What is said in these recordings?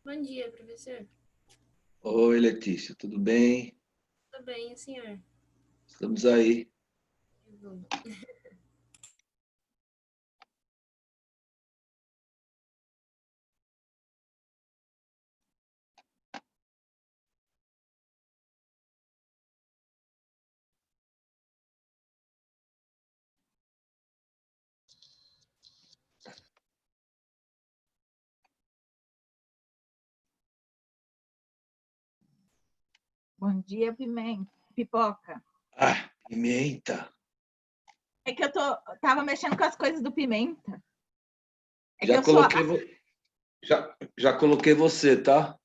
Bom dia, professor. Oi, Letícia, tudo bem? Tudo bem, o senhor? Estamos aí. Que bom. Bom dia, pipoca. Ah, pimenta. É que tava mexendo com as coisas do Pimenta. É que Já eu sou. coloquei, já coloquei você, tá?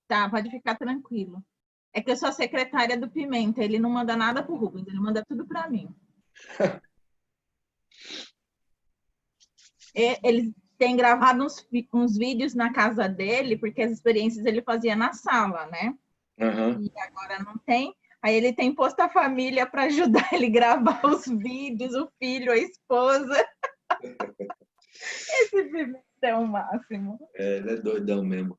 Tá, pode ficar tranquilo. É que eu sou a secretária do Pimenta. Ele não manda nada pro Rubens, ele manda tudo para mim. Eles têm gravado uns vídeos na casa dele, porque as experiências ele fazia na sala, né? Uhum. E agora não tem. Aí ele tem posto a família para ajudar ele a gravar os vídeos, o filho, a esposa. Esse Pimenta é o máximo. É, ele é doidão mesmo.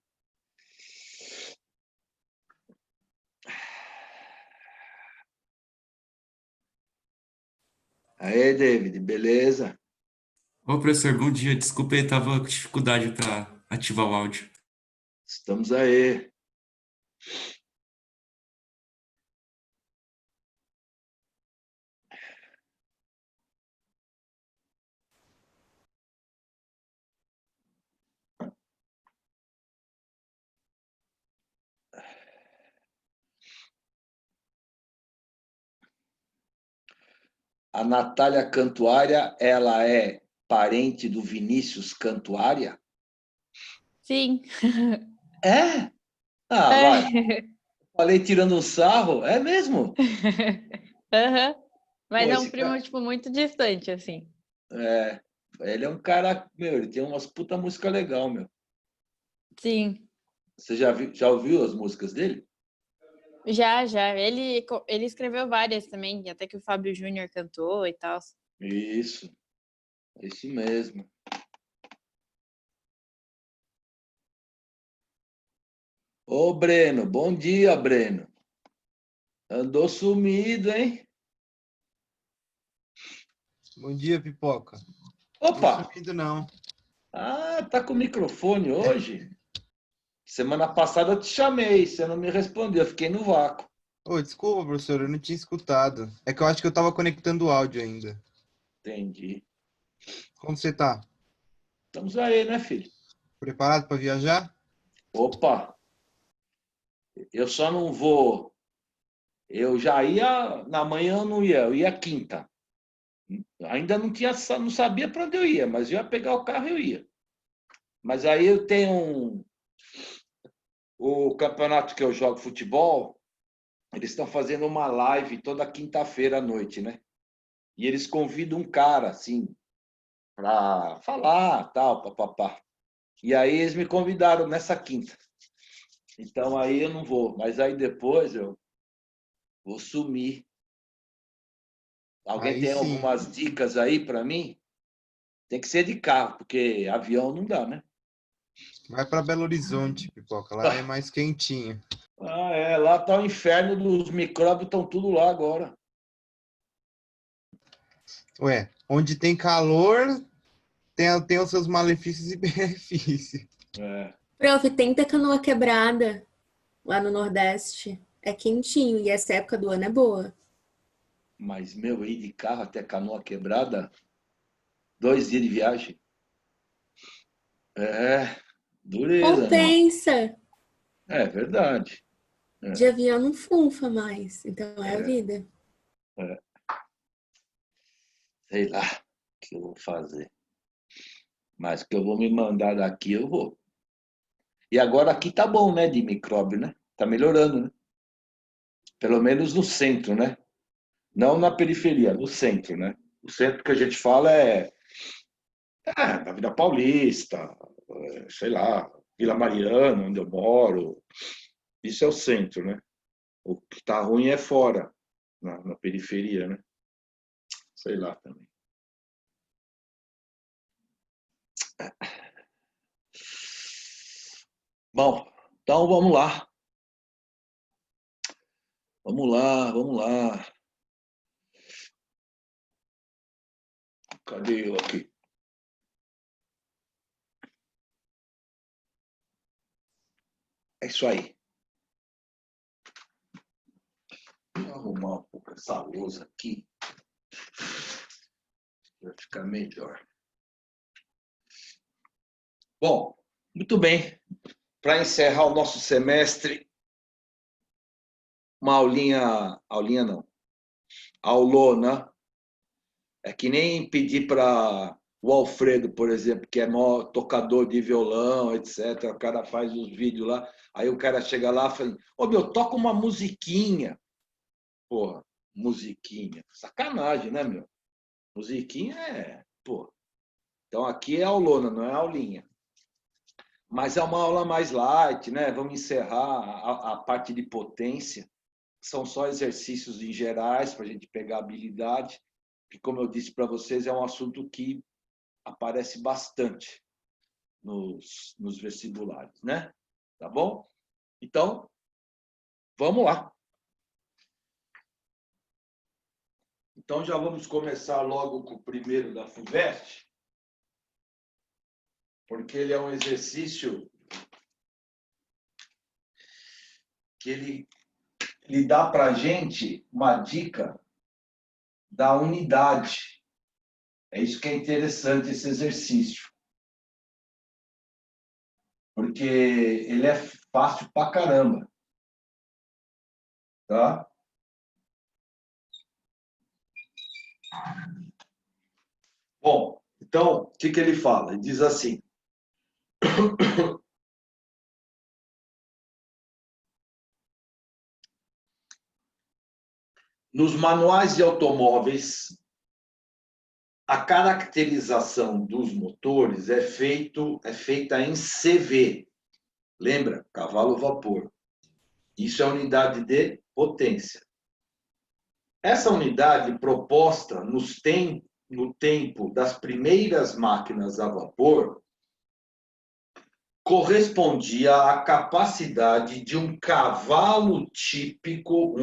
Aí, David, beleza? Ô, professor, bom dia. Desculpa aí, tava com dificuldade para ativar o áudio. Estamos aí. A Natália Cantuária, ela é parente do Vinícius Cantuária? Sim. É? Ah, vai. É. Falei tirando um sarro. É mesmo? Aham. Mas Pô, é um esse primo, cara... tipo, muito distante, assim. É, ele é um cara... Meu, ele tem umas puta música legal, meu. Sim. Você já ouviu as músicas dele? Já, já. Ele escreveu várias também, até que o Fábio Júnior cantou e tal. Isso, é isso mesmo. Ô, Breno, bom dia, Breno. Andou sumido, hein? Bom dia, Pipoca. Tô Opa! sumido, não. Ah, tá com o microfone hoje? Semana passada eu te chamei, você não me respondeu, eu fiquei no vácuo. Ô, desculpa, professor, eu não tinha escutado. É que eu acho que eu tava conectando o áudio ainda. Entendi. Como você tá? Estamos aí, né, filho? Preparado para viajar? Opa, eu só não vou. Eu já ia, na manhã eu não ia, eu ia quinta. Ainda não tinha, não sabia para onde eu ia, mas eu ia pegar o carro e eu ia. Mas aí eu tenho o campeonato que eu jogo futebol, eles estão fazendo uma live toda quinta-feira à noite, né? E eles convidam um cara, assim, para falar, tal, papapá. E aí eles me convidaram nessa quinta. Então aí eu não vou, mas aí depois eu vou sumir. Alguém Aí tem sim. algumas dicas aí para mim? Tem que ser de carro, porque avião não dá, né? Vai para Belo Horizonte, Pipoca. Lá é mais quentinho. Ah, é, lá tá o inferno dos micróbios, estão tudo lá agora. Ué, onde tem calor, tem os seus malefícios e benefícios. É, Prof, tenta Canoa Quebrada, lá no Nordeste. É quentinho e essa época do ano é boa. mas, meu, ir de carro até Canoa Quebrada, 2 dias de viagem. É, dureza, né? Compensa! É verdade. De É, avião não funfa mais, então é a é, vida. é. Sei lá o que eu vou fazer. Mas que eu vou me mandar daqui, eu vou. E agora aqui tá bom, né, de micróbio, né? Tá melhorando, né? Pelo menos no centro, né? Não na periferia, no centro, né? O centro que a gente fala é da Vila Paulista, sei lá, Vila Mariana, onde eu moro. Isso é o centro, né? O que tá ruim é fora, na periferia, né? Sei lá também. Bom, então vamos lá. Vamos lá, vamos lá. Cadê eu aqui? É isso aí. Vou arrumar um pouco essa lousa aqui. Vai ficar melhor. Bom, muito bem. Para encerrar o nosso semestre, uma aulinha não, aulona. É que nem pedir para o Alfredo, por exemplo, que é maior tocador de violão, etc. O cara faz os vídeos lá, aí o cara chega lá e fala, ô meu, toca uma musiquinha. Porra, musiquinha. Sacanagem, né, meu? Musiquinha é, pô. Então aqui é aulona, não é aulinha. Mas é uma aula mais light, né? Vamos encerrar a parte de potência. São só exercícios em gerais para a gente pegar habilidade, que, como eu disse para vocês, é um assunto que aparece bastante nos vestibulares, né? Tá bom? Então, vamos lá. Então, já vamos começar logo com o primeiro da FUVEST, porque ele é um exercício que ele dá para a gente uma dica da unidade. É isso que é interessante, esse exercício. Porque ele é fácil pra caramba. Tá? Bom, então, o que ele fala? Ele diz assim. Nos manuais de automóveis, a caracterização dos motores é feita em CV. Lembra? Cavalo-vapor. Isso é a unidade de potência. Essa unidade proposta no tempo das primeiras máquinas a vapor correspondia à capacidade de um cavalo típico,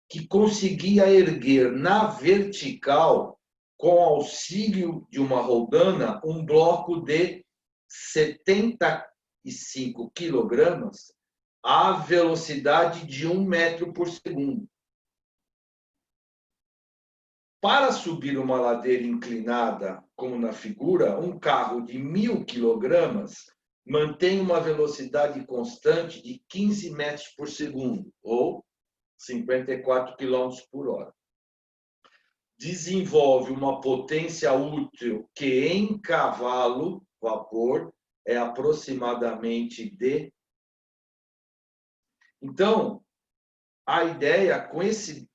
que conseguia erguer na vertical, com auxílio de uma roldana, um bloco de 75 quilogramas à velocidade de 1 metro por segundo. Para subir uma ladeira inclinada, como na figura, um carro de 1.000 quilogramas mantém uma velocidade constante de 15 metros por segundo, ou 54 quilômetros por hora. Desenvolve uma potência útil que, em cavalo, vapor, é aproximadamente de... Então, a ideia com esse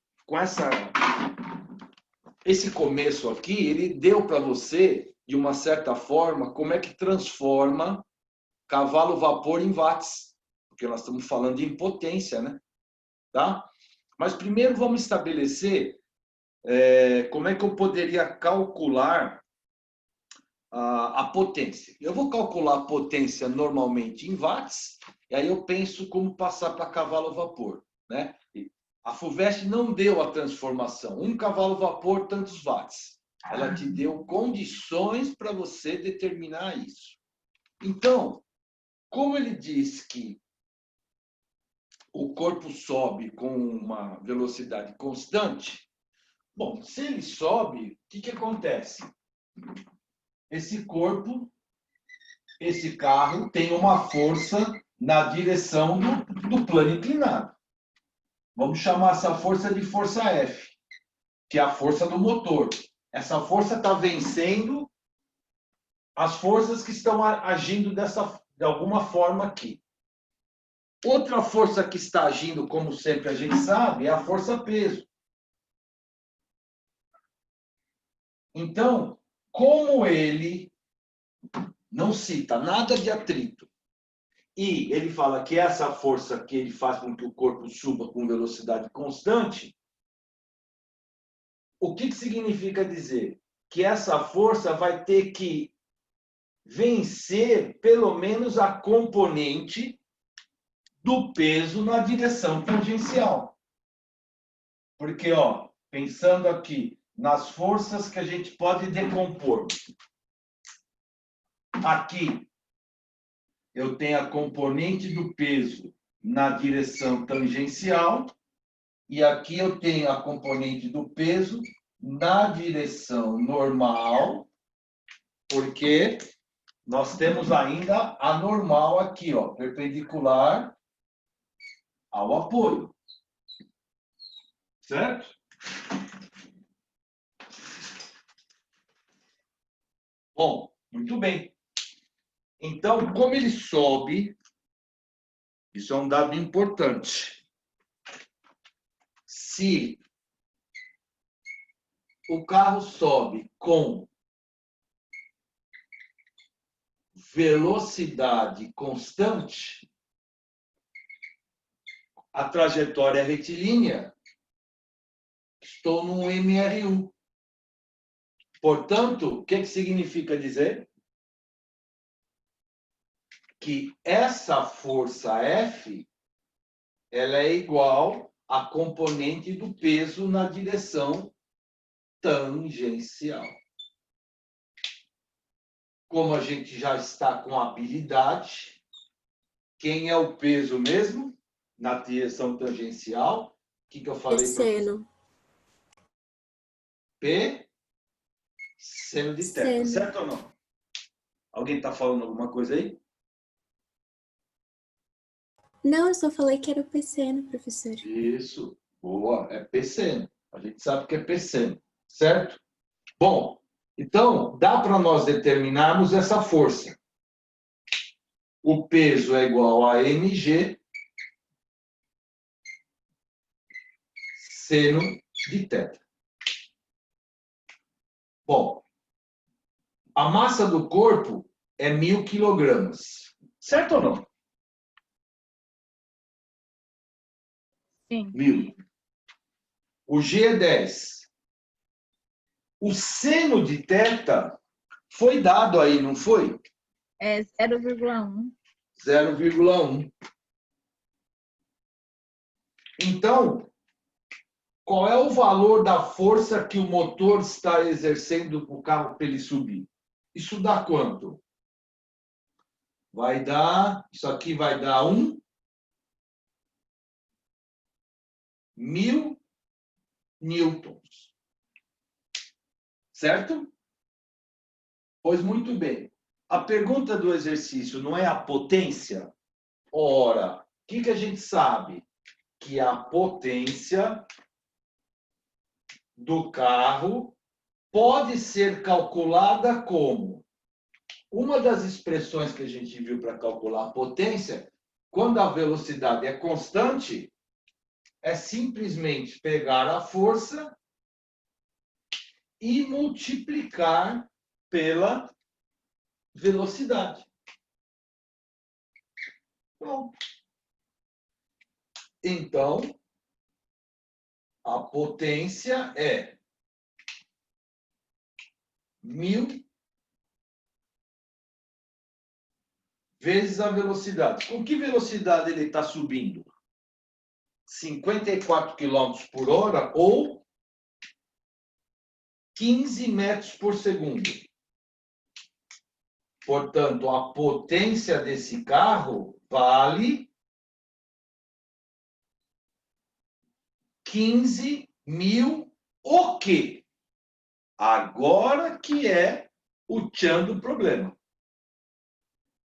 começo aqui, ele deu para você, de uma certa forma, como é que transforma cavalo-vapor em watts, porque nós estamos falando de potência, né? Tá? Mas primeiro vamos estabelecer como é que eu poderia calcular a potência. Eu vou calcular a potência normalmente em watts, e aí eu penso como passar para cavalo-vapor, né? A FUVEST não deu a transformação. Um cavalo-vapor, tantos watts. Ela te deu condições para você determinar isso. Então, como ele diz que o corpo sobe com uma velocidade constante, bom, se ele sobe, o que acontece? Esse corpo, esse carro, tem uma força na direção do plano inclinado. Vamos chamar essa força de força F, que é a força do motor. Essa força está vencendo as forças que estão agindo de alguma forma aqui. Outra força que está agindo, como sempre a gente sabe, é a força-peso. Então, como ele não cita nada de atrito, e ele fala que essa força que ele faz com que o corpo suba com velocidade constante, o que significa dizer? Que essa força vai ter que vencer pelo menos a componente do peso na direção tangencial. Porque, ó, pensando aqui nas forças que a gente pode decompor. Aqui, eu tenho a componente do peso na direção tangencial e aqui eu tenho a componente do peso na direção normal, porque nós temos ainda a normal aqui, ó, perpendicular ao apoio. Certo? Bom, muito bem. Então, como ele sobe, isso é um dado importante. Se o carro sobe com velocidade constante, a trajetória é retilínea, estou num MRU. Portanto, o que significa dizer? Que essa força F, ela é igual à componente do peso na direção tangencial. Como a gente já está com habilidade, quem é o peso mesmo na direção tangencial? O que eu falei? Seno. P, seno de θ, Seno. certo ou não? Alguém está falando alguma coisa aí? Não, eu só falei que era o P-seno, professor. Isso, boa, é P-seno. A gente sabe que é P-seno, certo? Bom, então, dá para nós determinarmos essa força. O peso é igual a mg seno de θ. Bom, a massa do corpo é 1.000 quilogramas. Certo ou não? Sim. 1.000. O G é 10. O seno de θ foi dado aí, não foi? É 0,1. 0,1. Então, qual é o valor da força que o motor está exercendo para o carro para ele subir? Isso dá quanto? Vai dar, isso aqui vai dar 1.000 newtons. Certo? Pois muito bem. A pergunta do exercício não é a potência? Ora, o que a gente sabe? Que a potência do carro pode ser calculada como? Uma das expressões que a gente viu para calcular a potência, quando a velocidade é constante, é simplesmente pegar a força e multiplicar pela velocidade. Pronto. Então, a potência é 1.000 vezes a velocidade. Com que velocidade ele está subindo? 54 km por hora ou 15 metros por segundo. Portanto, a potência desse carro vale 15.000 o quê? Agora que é o tchan do problema.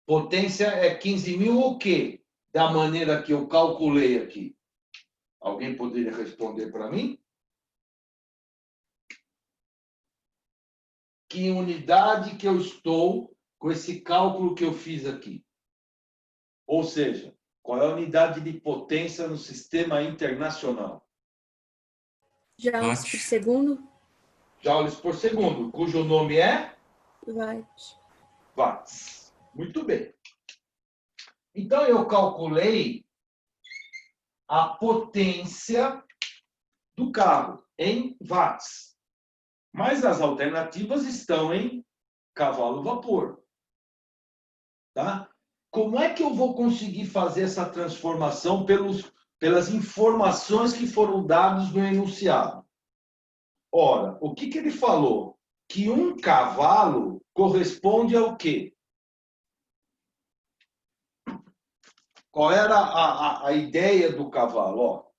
Potência é 15.000 o quê? Da maneira que eu calculei aqui. Alguém poderia responder para mim? Que unidade que eu estou com esse cálculo que eu fiz aqui? Ou seja, qual é a unidade de potência no sistema internacional? Joules por segundo? Joules por segundo, cujo nome é? Watt. Watts. Muito bem. Então, eu calculei a potência do carro em watts. Mas as alternativas estão em cavalo-vapor. Tá? Como é que eu vou conseguir fazer essa transformação pelas informações que foram dadas no enunciado? Ora, o que ele falou? Que um cavalo corresponde ao quê? Qual era a ideia do cavalo? Ó,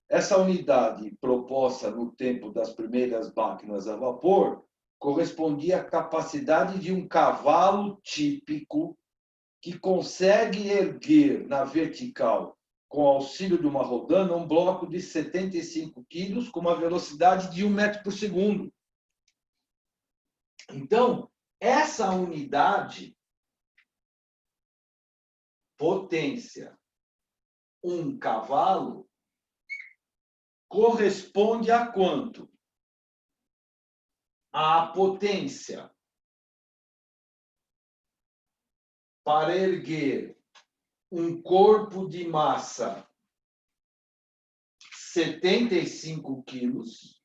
essa unidade proposta no tempo das primeiras máquinas a vapor correspondia à capacidade de um cavalo típico que consegue erguer na vertical, com auxílio de uma rodana, um bloco de 75 quilos com uma velocidade de 1 metro por segundo. Então, essa unidade, potência, um cavalo, corresponde a quanto? A potência para erguer um corpo de massa 75 quilos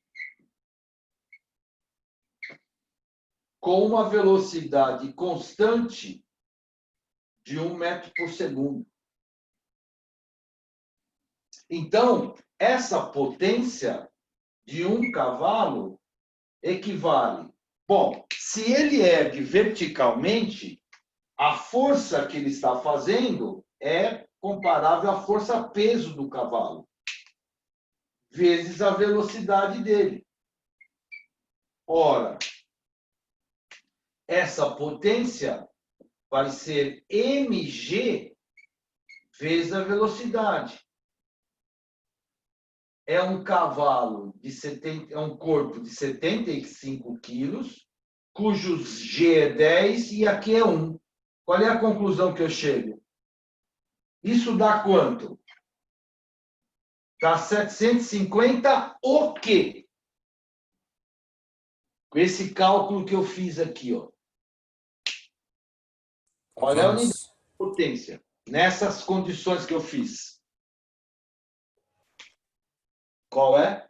com uma velocidade constante de 1 metro por segundo. Então, essa potência de um cavalo equivale. Bom, se ele ergue verticalmente, a força que ele está fazendo é comparável à força-peso do cavalo, vezes a velocidade dele. Ora, essa potência vai ser mg vezes a velocidade. É um cavalo é um corpo de 75 quilos, cujos G é 10 e aqui é 1. Qual é a conclusão que eu chego? Isso dá quanto? Dá 750 o quê? Com esse cálculo que eu fiz aqui, ó. Qual é a unidade de potência? Nessas condições que eu fiz. Qual é?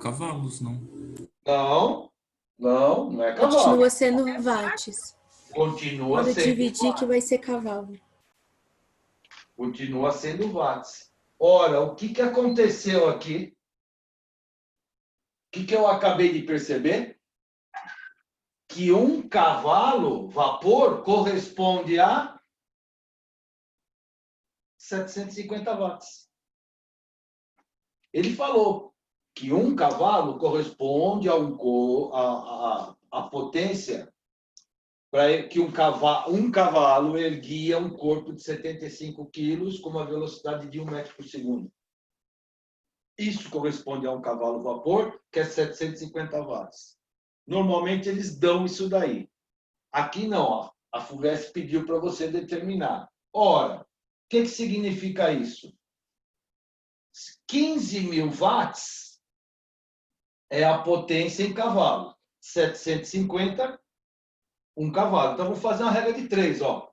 Cavalos, não. Não é cavalo. Continua sendo watts. Continua Quando sendo dividir que watts. vai ser cavalo. Continua sendo watts. Ora, o que aconteceu aqui? O que eu acabei de perceber? Que um cavalo vapor corresponde a 750 watts. Ele falou que um cavalo corresponde a potência para que um cavalo erguia um corpo de 75 quilos com uma velocidade de 1 metro por segundo. Isso corresponde a um cavalo vapor, que é 750 watts. Normalmente eles dão isso daí. Aqui não, ó. A FUVEST pediu para você determinar. Ora, o que significa isso? 15.000 watts é a potência em cavalo. 750, um cavalo. Então, vou fazer uma regra de 3, ó.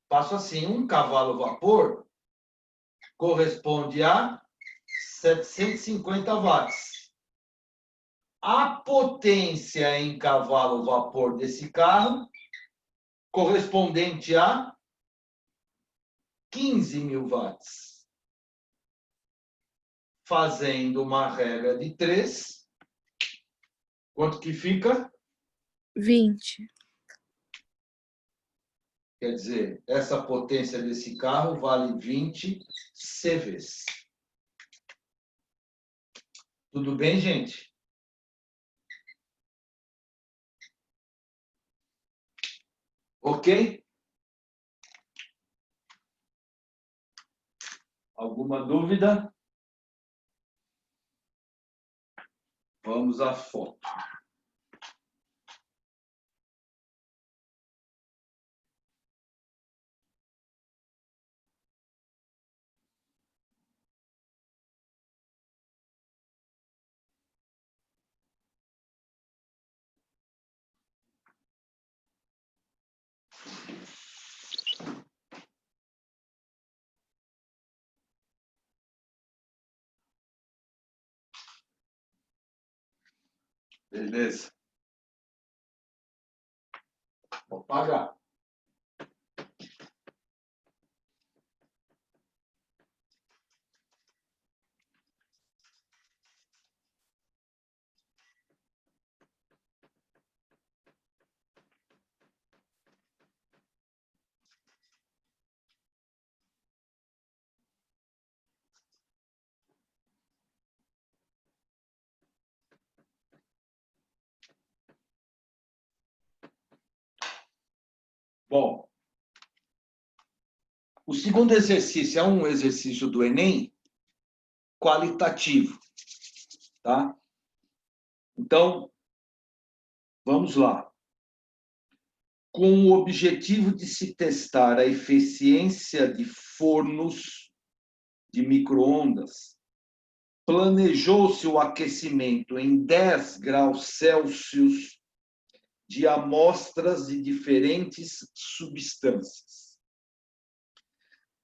Faço assim, um cavalo vapor corresponde a 750 watts. A potência em cavalo vapor desse carro correspondente a 15.000 watts. Fazendo uma regra de 3, quanto que fica? 20. Quer dizer, essa potência desse carro vale 20 CVs. Tudo bem, gente? Ok? Alguma dúvida? Vamos à foto. Beleza. Vou pagar. Bom, o segundo exercício é um exercício do Enem qualitativo, tá? Então, vamos lá. Com o objetivo de se testar a eficiência de fornos de micro-ondas, planejou-se o aquecimento em 10 graus Celsius de amostras de diferentes substâncias,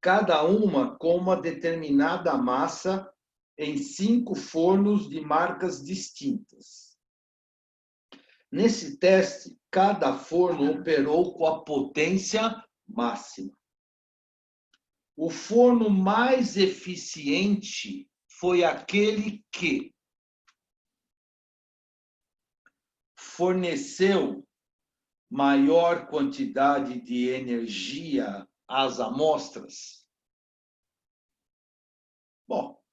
cada uma com uma determinada massa em 5 fornos de marcas distintas. Nesse teste, cada forno operou com a potência máxima. O forno mais eficiente foi aquele que forneceu maior quantidade de energia às amostras. Bom,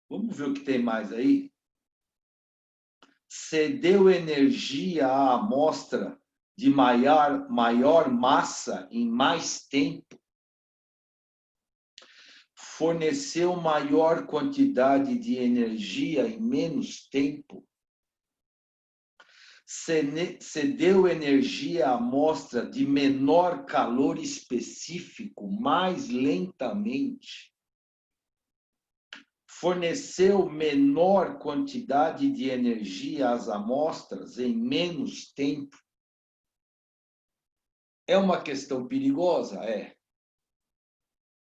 vamos ver o que tem mais aí. Cedeu energia à amostra de maior massa em mais tempo. Forneceu maior quantidade de energia em menos tempo. Cedeu energia à amostra de menor calor específico mais lentamente. Forneceu menor quantidade de energia às amostras em menos tempo. É uma questão perigosa? É.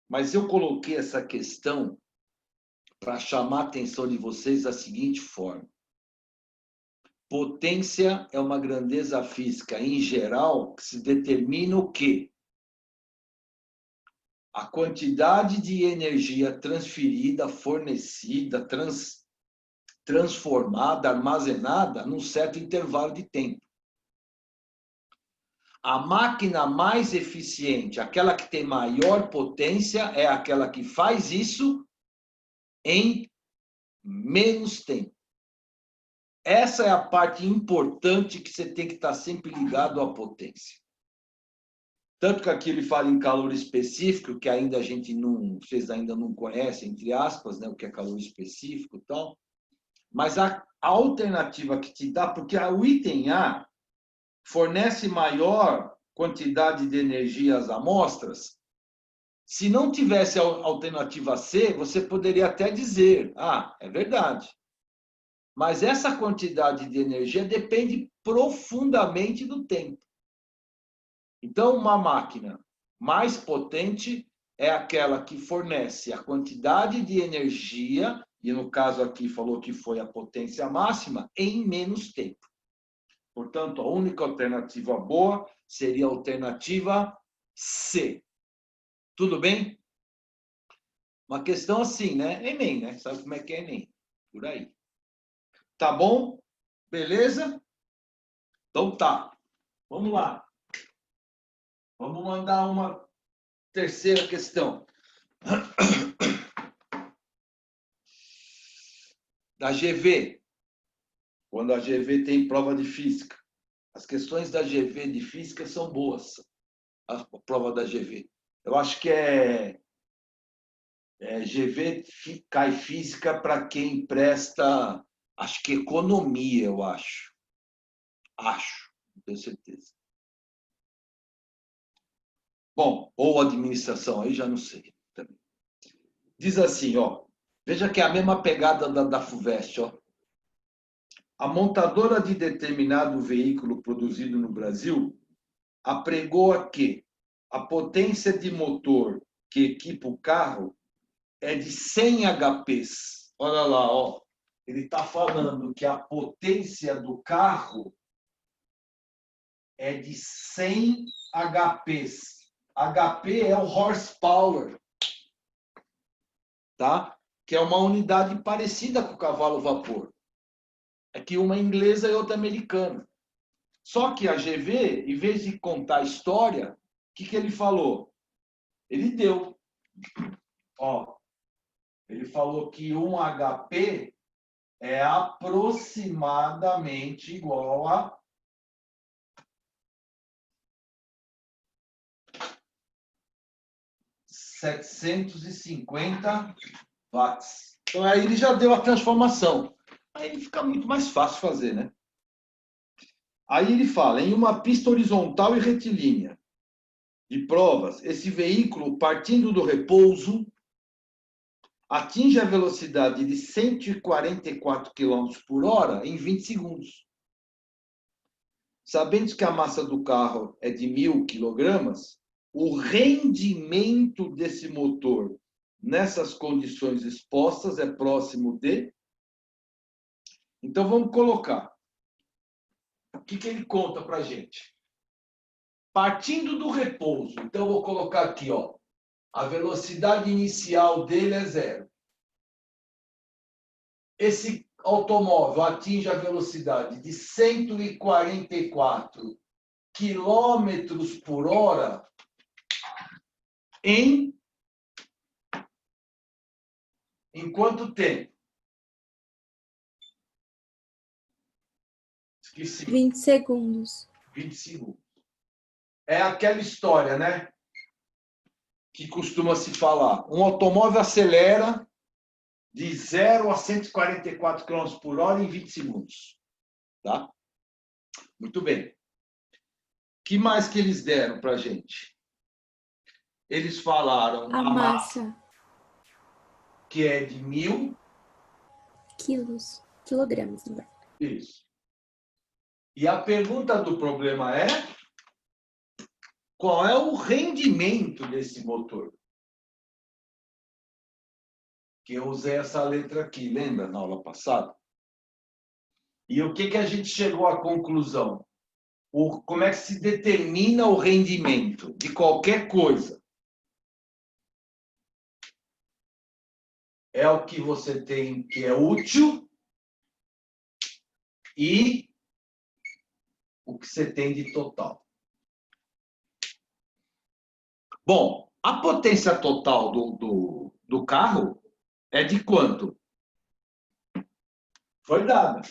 Mas eu coloquei essa questão para chamar a atenção de vocês da seguinte forma. Potência é uma grandeza física, em geral, que se determina o quê? A quantidade de energia transferida, fornecida, transformada, armazenada num certo intervalo de tempo. A máquina mais eficiente, aquela que tem maior potência, é aquela que faz isso em menos tempo. Essa é a parte importante que você tem que estar sempre ligado à potência. Tanto que aqui ele fala em calor específico, que ainda vocês ainda não conhecem, entre aspas, né, o que é calor específico e tal. Mas a alternativa que te dá, porque o item A fornece maior quantidade de energia às amostras, se não tivesse a alternativa C, você poderia até dizer, é verdade. Mas essa quantidade de energia depende profundamente do tempo. Então, uma máquina mais potente é aquela que fornece a quantidade de energia, e no caso aqui falou que foi a potência máxima, em menos tempo. Portanto, a única alternativa boa seria a alternativa C. Tudo bem? Uma questão assim, né? Enem, né? Sabe como é que é Enem? Por aí. Tá bom? Beleza? Então tá. Vamos lá. Vamos mandar uma terceira questão. Da GV. Quando a GV tem prova de física. As questões da GV de física são boas. A prova da GV. Eu acho que GV cai física para quem presta, acho que economia, eu acho. Acho, não tenho certeza. Bom, ou administração, aí já não sei. Também. Diz assim, ó. Veja que é a mesma pegada da FUVEST, ó. A montadora de determinado veículo produzido no Brasil apregoa que a potência de motor que equipa o carro é de 100 HPs. Olha lá, ó. Ele está falando que a potência do carro é de 100 HPs. HP é o horsepower, tá? Que é uma unidade parecida com o cavalo vapor. É que uma é inglesa e outra é americana. Só que a GV, em vez de contar a história, o que ele falou? Ele deu. Ó, ele falou que um HP é aproximadamente igual a 750 watts. Então aí ele já deu a transformação. Aí ele fica muito mais fácil fazer, né? Aí ele fala, em uma pista horizontal e retilínea de provas, esse veículo, partindo do repouso, atinge a velocidade de 144 km por hora em 20 segundos. Sabendo que a massa do carro é de 1.000 kg, o rendimento desse motor nessas condições expostas é próximo de... Então, vamos colocar. O que ele conta para a gente? Partindo do repouso. Então, eu vou colocar aqui, ó. A velocidade inicial dele é 0. Esse automóvel atinge a velocidade de 144 quilômetros por hora em quanto tempo? Esqueci. 20 segundos. 20 segundos. É aquela história, né? Que costuma se falar. Um automóvel acelera de 0 a 144 km por hora em 20 segundos. Tá? Muito bem. O que mais que eles deram para a gente? Eles falaram A massa. Que é de 1.000 quilos. Quilogramas, não é? Isso. E a pergunta do problema é: qual é o rendimento desse motor? Que eu usei essa letra aqui, lembra, na aula passada? E o que a gente chegou à conclusão? Como é que se determina o rendimento de qualquer coisa? É o que você tem que é útil e o que você tem de total. Bom, a potência total do carro é de quanto? Foi dada.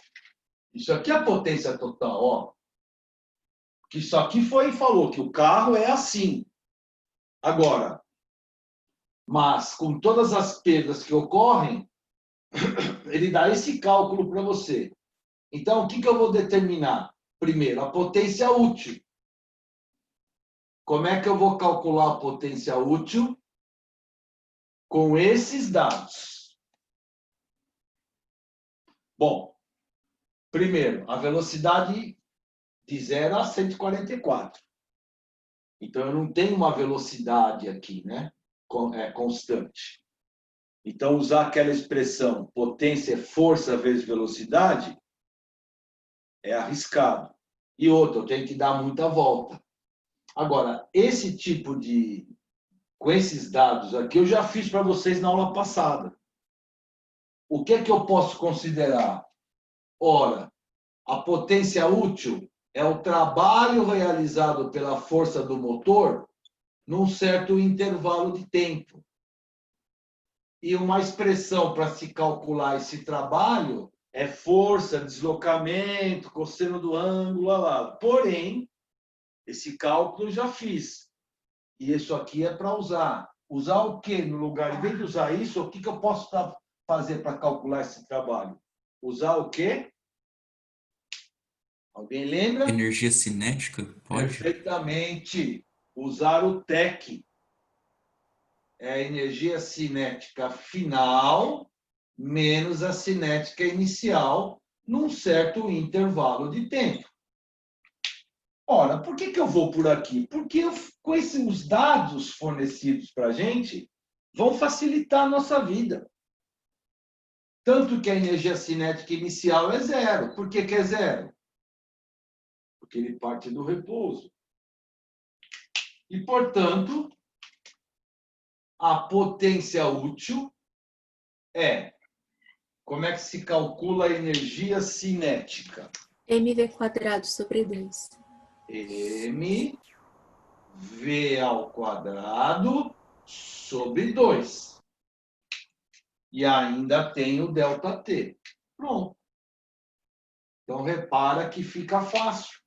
Isso aqui é a potência total, ó. Que isso aqui falou que o carro é assim. Agora, mas com todas as perdas que ocorrem, ele dá esse cálculo para você. Então, o que eu vou determinar? Primeiro, a potência útil. Como é que eu vou calcular a potência útil? Com esses dados. Bom, primeiro, a velocidade de 0 a 144. Então, eu não tenho uma velocidade aqui, né? É constante. Então, usar aquela expressão potência é força vezes velocidade é arriscado. E outra, eu tenho que dar muita volta. Agora, esse tipo de... Com esses dados aqui, eu já fiz para vocês na aula passada. O que é que eu posso considerar? Ora, a potência útil é o trabalho realizado pela força do motor num certo intervalo de tempo. E uma expressão para se calcular esse trabalho é força, deslocamento, cosseno do ângulo, lá. Porém, esse cálculo eu já fiz. E isso aqui é para usar. Usar o quê no lugar? Em vez de usar isso, o que eu posso fazer para calcular esse trabalho? Usar o quê? Alguém lembra? Energia cinética? Pode? Perfeitamente. Usar o TEC. É a energia cinética final menos a cinética inicial num certo intervalo de tempo. Ora, por que eu vou por aqui? Porque com os dados fornecidos para a gente vão facilitar a nossa vida. Tanto que a energia cinética inicial é 0. Por que é 0? porque ele parte do repouso. E, portanto, a potência útil é... Como é que se calcula a energia cinética? mv² sobre 2. mv² sobre 2. E ainda tem o ΔT. Pronto. Então, repara que fica fácil.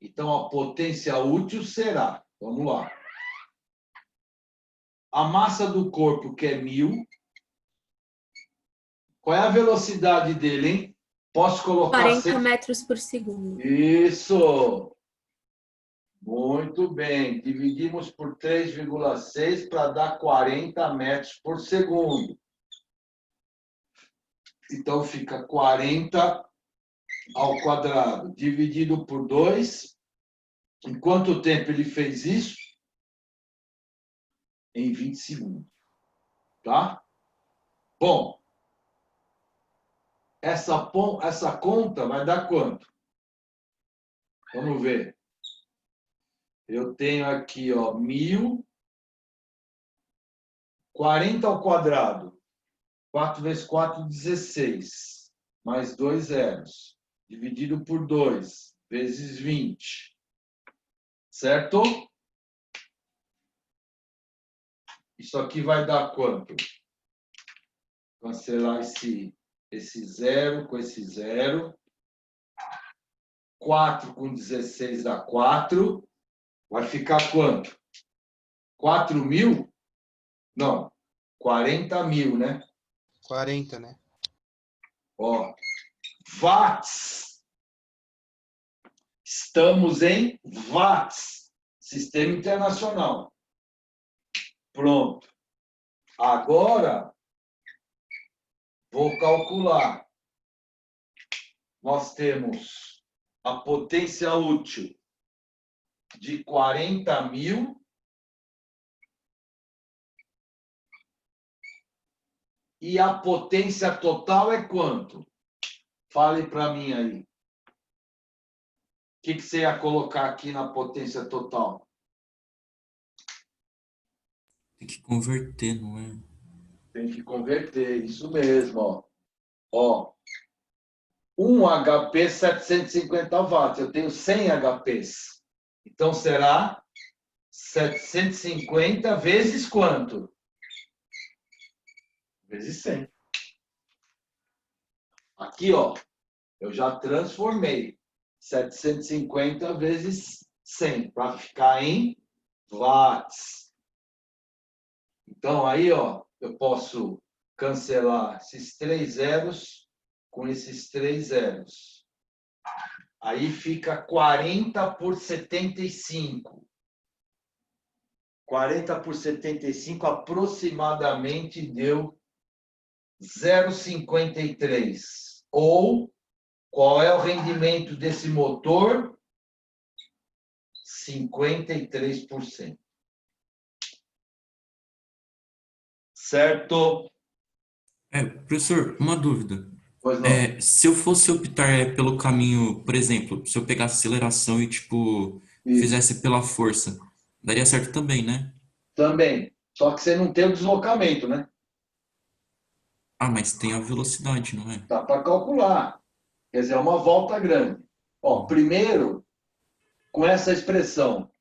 Então, a potência útil será... Vamos lá. A massa do corpo, que é 1000. Qual é a velocidade dele, hein? Posso colocar... 40 metros por segundo. Isso! Muito bem. Dividimos por 3,6 para dar 40 metros por segundo. Então, fica 40 ao quadrado, dividido por 2. Em quanto tempo ele fez isso? Em 20 segundos. Tá? Bom, essa conta vai dar quanto? Vamos ver. Eu tenho aqui, ó, 1000. 40 ao quadrado. 4 vezes 4, 16. Mais 2 zeros. Dividido por 2. Vezes 20. Certo? Isso aqui vai dar quanto? Cancelar esse zero com esse zero. 4 com 16 dá 4. Vai ficar quanto? 4.000? Não, 40.000, né? 40, né? Ó, watts. Estamos em watts. Sistema Internacional. Pronto. Agora, vou calcular. Nós temos a potência útil de 40.000 e a potência total é quanto? Fale para mim aí. O que você ia colocar aqui na potência total? Tem que converter, não é? Tem que converter, isso mesmo, ó. Ó, 1 HP 750 watts, eu tenho 100 HPs. Então será 750 vezes quanto? Vezes 100. Aqui, ó, eu já transformei 750 vezes 100 para ficar em watts. Então aí, ó, eu posso cancelar esses 3 zeros com esses 3 zeros. Aí fica 40 por 75. 40 por 75 aproximadamente deu 0,53. Ou, qual é o rendimento desse motor? 53%. Certo? Professor, uma dúvida. Pois não. Se eu fosse optar pelo caminho, por exemplo, se eu pegasse aceleração e, tipo, Isso. fizesse pela força, daria certo também, né? Também. Só que você não tem o deslocamento, né? Ah, mas tem a velocidade, não é? Dá para calcular. Quer dizer, é uma volta grande. Ó, primeiro, com essa expressão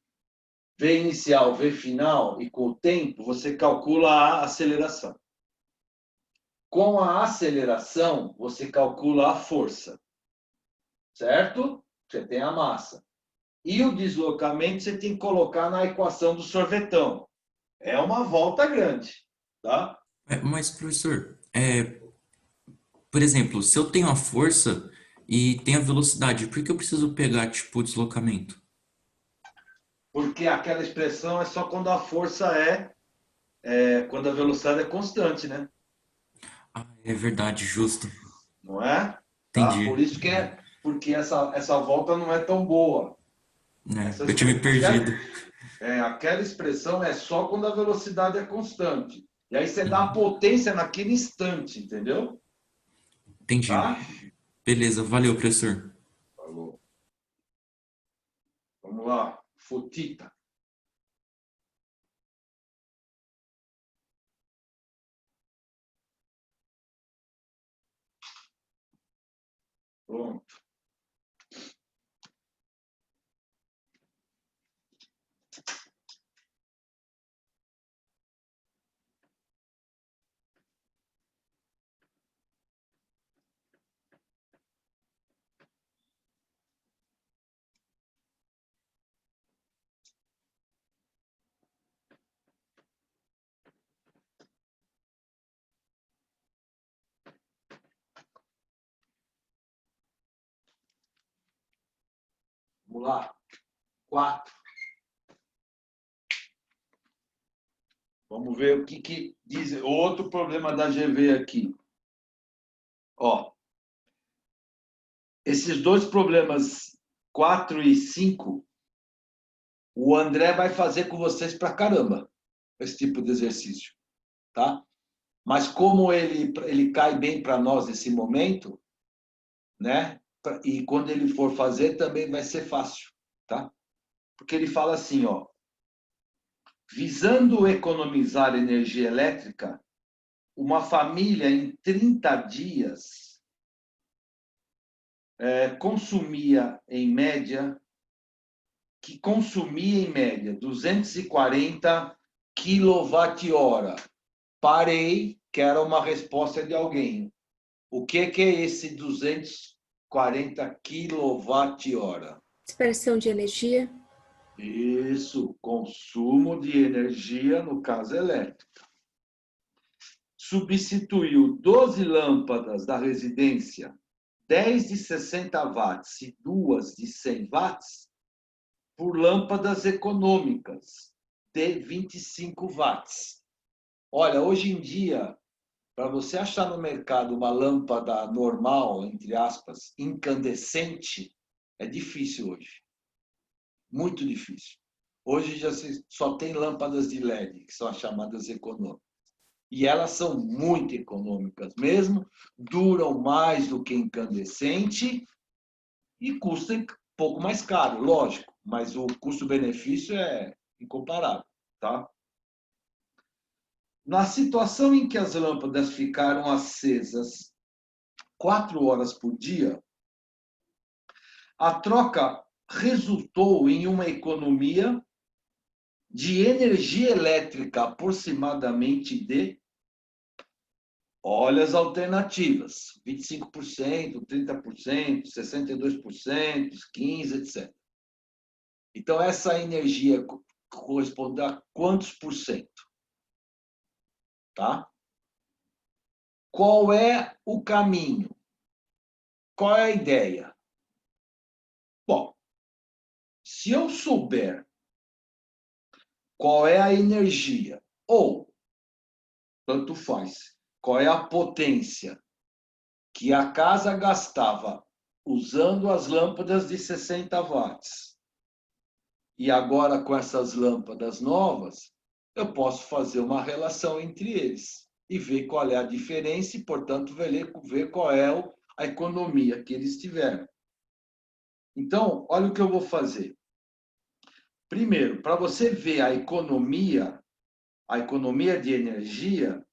V inicial, V final e com o tempo, você calcula a aceleração. Com a aceleração, você calcula a força. Certo? Você tem a massa. E o deslocamento você tem que colocar na equação do sorvetão. É uma volta grande, tá? Mas, professor, por exemplo, se eu tenho a força e tenho a velocidade, por que eu preciso pegar, tipo, o deslocamento? Porque aquela expressão é só quando a força quando a velocidade é constante, né? Ah, é verdade, justo. Não é? Tá? Entendi. Por isso que porque essa volta não é tão boa. Eu tinha me perdido. Aquela expressão é só quando a velocidade é constante. E aí você dá a potência naquele instante, entendeu? Entendi. Tá? Beleza, valeu, professor. Falou. Vamos lá, fotita. Pronto. Vamos lá. 4. Vamos ver o que diz. Outro problema da GV aqui. Ó, esses dois problemas, 4 e 5, o André vai fazer com vocês pra caramba, esse tipo de exercício, tá? Mas como ele cai bem para nós nesse momento, né? E quando ele for fazer, também vai ser fácil, tá? Porque ele fala assim, ó. Visando economizar energia elétrica, uma família em 30 dias consumia em média 240 kWh. Parei, que era uma resposta de alguém. O que é esse 240 kWh? Dispersão de energia. Isso, consumo de energia, no caso elétrica. Substituiu 12 lâmpadas da residência, 10 de 60 watts e 2 de 100 watts, por lâmpadas econômicas de 25 watts. Olha, hoje em dia, para você achar no mercado uma lâmpada normal, entre aspas, incandescente, é difícil hoje. Muito difícil. Hoje já só tem lâmpadas de LED, que são as chamadas econômicas. E elas são muito econômicas mesmo, duram mais do que incandescente e custam um pouco mais caro, lógico, mas o custo-benefício é incomparável, tá? Na situação em que as lâmpadas ficaram acesas 4 horas por dia, a troca resultou em uma economia de energia elétrica aproximadamente de, olha as alternativas, 25%, 30%, 62%, 15%, etc. Então, essa energia corresponde a quantos por cento? Tá? Qual é o caminho? Qual é a ideia? Bom, se eu souber qual é a energia, ou, tanto faz, qual é a potência que a casa gastava usando as lâmpadas de 60 watts, e agora com essas lâmpadas novas, eu posso fazer uma relação entre eles e ver qual é a diferença e, portanto, ver qual é a economia que eles tiveram. Então, olha o que eu vou fazer. Primeiro, para você ver a economia de energia,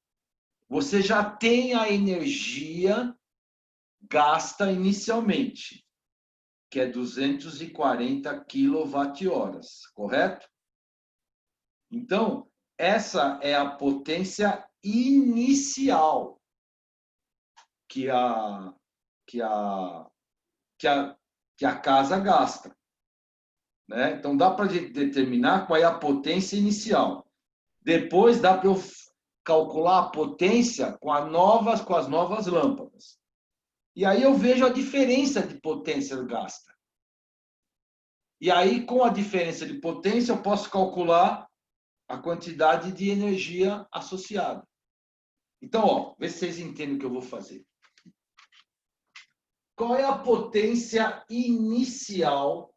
você já tem a energia gasta inicialmente, que é 240 kWh, correto? Então, essa é a potência inicial que a casa gasta, né? Então, dá para determinar qual é a potência inicial. Depois, dá para eu calcular a potência com as novas lâmpadas. E aí eu vejo a diferença de potência gasta. E aí, com a diferença de potência, eu posso calcular a quantidade de energia associada. Então, ó, vê se vocês entendem o que eu vou fazer. Qual é a potência inicial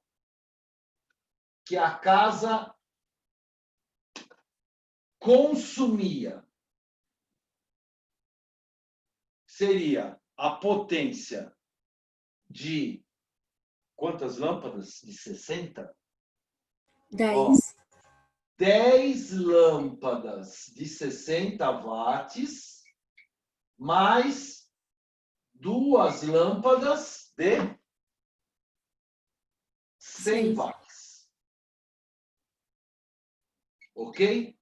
que a casa consumia? Seria a potência de quantas lâmpadas? De 60? 10. 10 lâmpadas de 60 watts, mais 2 lâmpadas de 100 watts. Ok?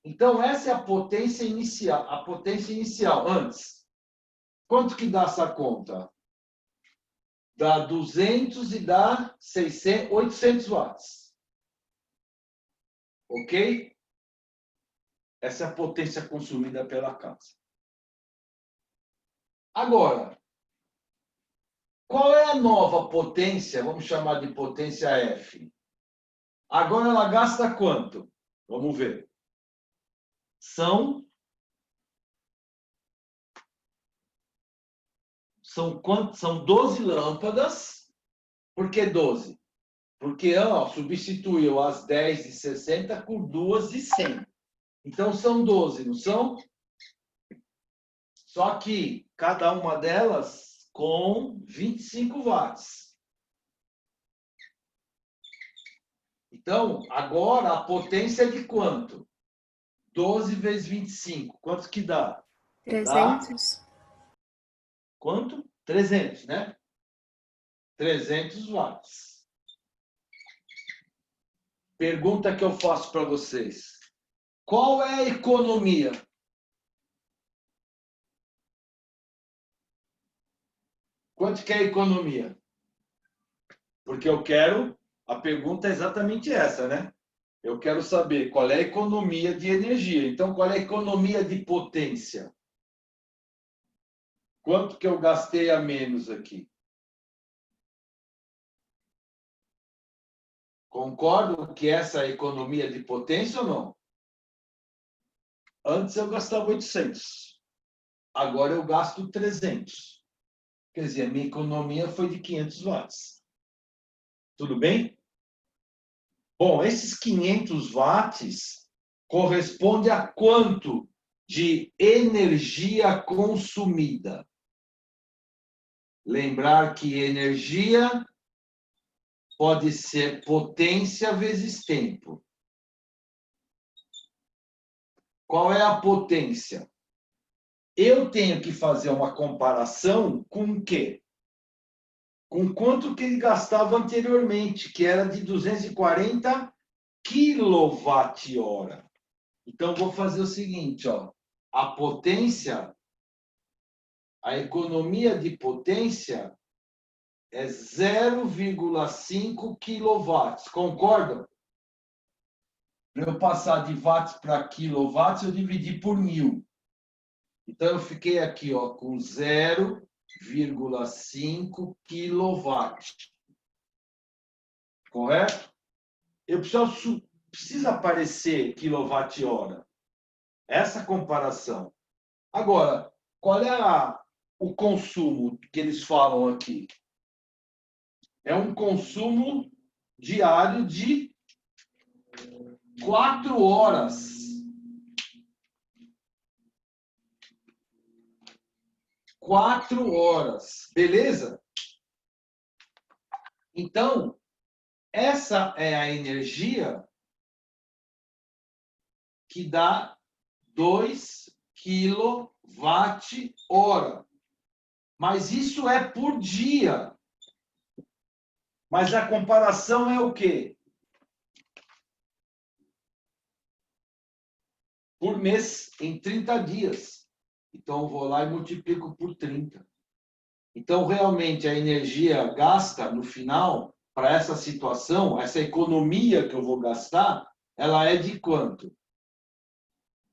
Então, essa é a potência inicial. A potência inicial, antes. Quanto que dá essa conta? Dá 200 e dá 600, 800 watts. Ok? Essa é a potência consumida pela casa. Agora, qual é a nova potência? Vamos chamar de potência F. Agora ela gasta quanto? Vamos ver. São quantos? São 12 lâmpadas. Por que 12? Porque substituiu as 10 de 60 por 2 de 100. Então são 12, não são? Só que cada uma delas com 25 watts. Então, agora a potência é de quanto? 12 vezes 25. Quanto que dá? 300. Quanto? 300, né? 300 watts. Pergunta que eu faço para vocês. Qual é a economia? Quanto que é a economia? Porque eu quero... A pergunta é exatamente essa, né? Eu quero saber qual é a economia de energia. Então, qual é a economia de potência? Quanto que eu gastei a menos aqui? Concordam que essa é a economia de potência ou não? Antes eu gastava 800. Agora eu gasto 300. Quer dizer, a minha economia foi de 500 watts. Tudo bem? Bom, esses 500 watts corresponde a quanto de energia consumida? Lembrar que energia pode ser potência vezes tempo. Qual é a potência? Eu tenho que fazer uma comparação com o quê? Com quanto que ele gastava anteriormente, que era de 240 kWh. Então, vou fazer o seguinte, ó. A potência, a economia de potência é 0,5 kW. Concordam? Para eu passar de watts para quilowatts, eu dividi por 1000. Então, eu fiquei aqui com 0,5 kW. Correto? Eu precisa aparecer quilowatt-hora. Essa comparação. Agora, qual é o consumo que eles falam aqui? É um consumo diário de 4 horas. 4 horas. Beleza? Então, essa é a energia que dá 2 kWh. Mas isso é por dia. Mas a comparação é o quê? Por mês, em 30 dias. Então, eu vou lá e multiplico por 30. Então, realmente, a energia gasta, no final, para essa situação, essa economia que eu vou gastar, ela é de quanto?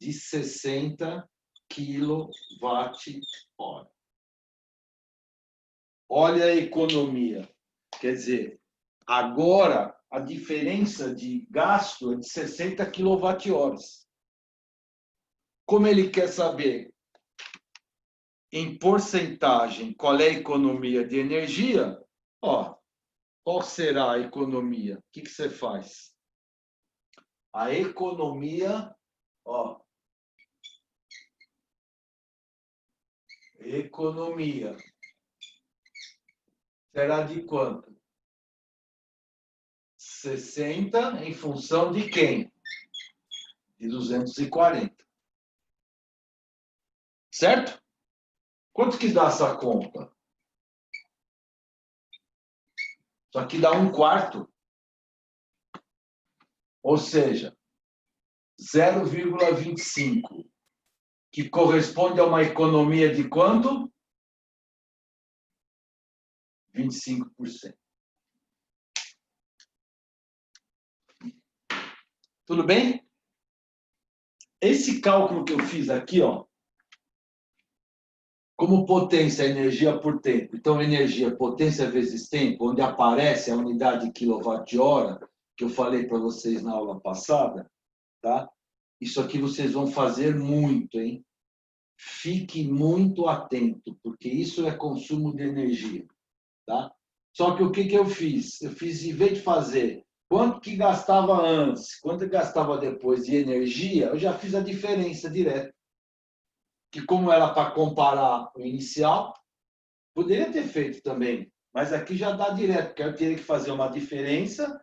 De 60 kWh. Olha a economia. Quer dizer, agora a diferença de gasto é de 60 kWh. Como ele quer saber em porcentagem qual é a economia de energia, qual será a economia? O que você faz? A economia, economia será de quanto? 60 em função de quem? De 240. Certo? Quanto que dá essa conta? Isso aqui dá 1/4. Ou seja, 0,25, que corresponde a uma economia de quanto? 25%. Tudo bem? Esse cálculo que eu fiz aqui, ó, como potência, energia por tempo. Então, energia, potência vezes tempo, onde aparece a unidade quilowatt-hora, que eu falei para vocês na aula passada, tá? Isso aqui vocês vão fazer muito, hein? Fique muito atento, porque isso é consumo de energia, tá? Só que o que eu fiz? Eu fiz, em vez de fazer quanto que gastava antes, quanto gastava depois de energia, eu já fiz a diferença direto. Que como era para comparar o inicial, poderia ter feito também, mas aqui já dá direto, porque eu teria que fazer uma diferença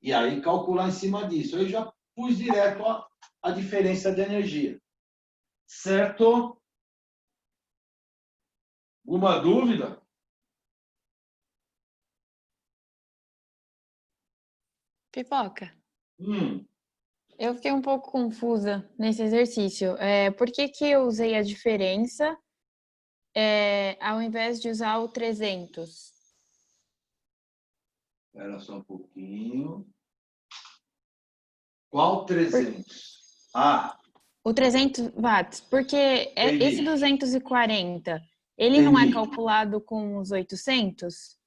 e aí calcular em cima disso. Eu já pus direto a diferença de energia. Certo? Alguma dúvida? Pipoca. Hum. Eu fiquei um pouco confusa nesse exercício. Por que que eu usei a diferença ao invés de usar o 300? Espera só um pouquinho. Qual 300? Ah, O 300 watts, porque Entendi. esse 240, ele não é Entendi. calculado com os 800?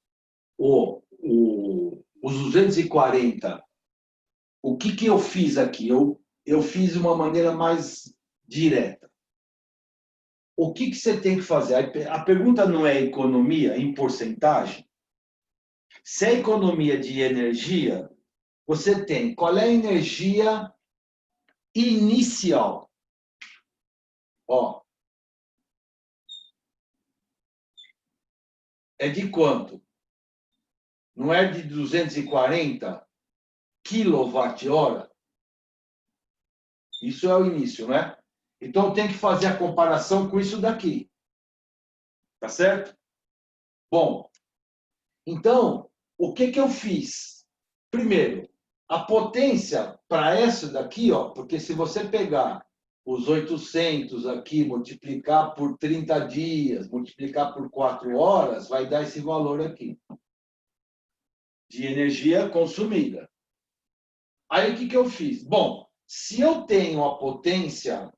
Os 240, o que eu fiz aqui? Eu fiz de uma maneira mais direta. O que você tem que fazer? A pergunta não é economia em porcentagem? Se é economia de energia, você tem qual é a energia inicial? Ó, é de quanto? Não é de 240 quilowatt-hora? Isso é o início, né? Então, tem que fazer a comparação com isso daqui. Tá certo? Bom, então, o que eu fiz? Primeiro, a potência para essa daqui, ó, porque se você pegar os 800 aqui, multiplicar por 30 dias, multiplicar por 4 horas, vai dar esse valor aqui de energia consumida. Aí, o que eu fiz? Bom, se eu tenho a potência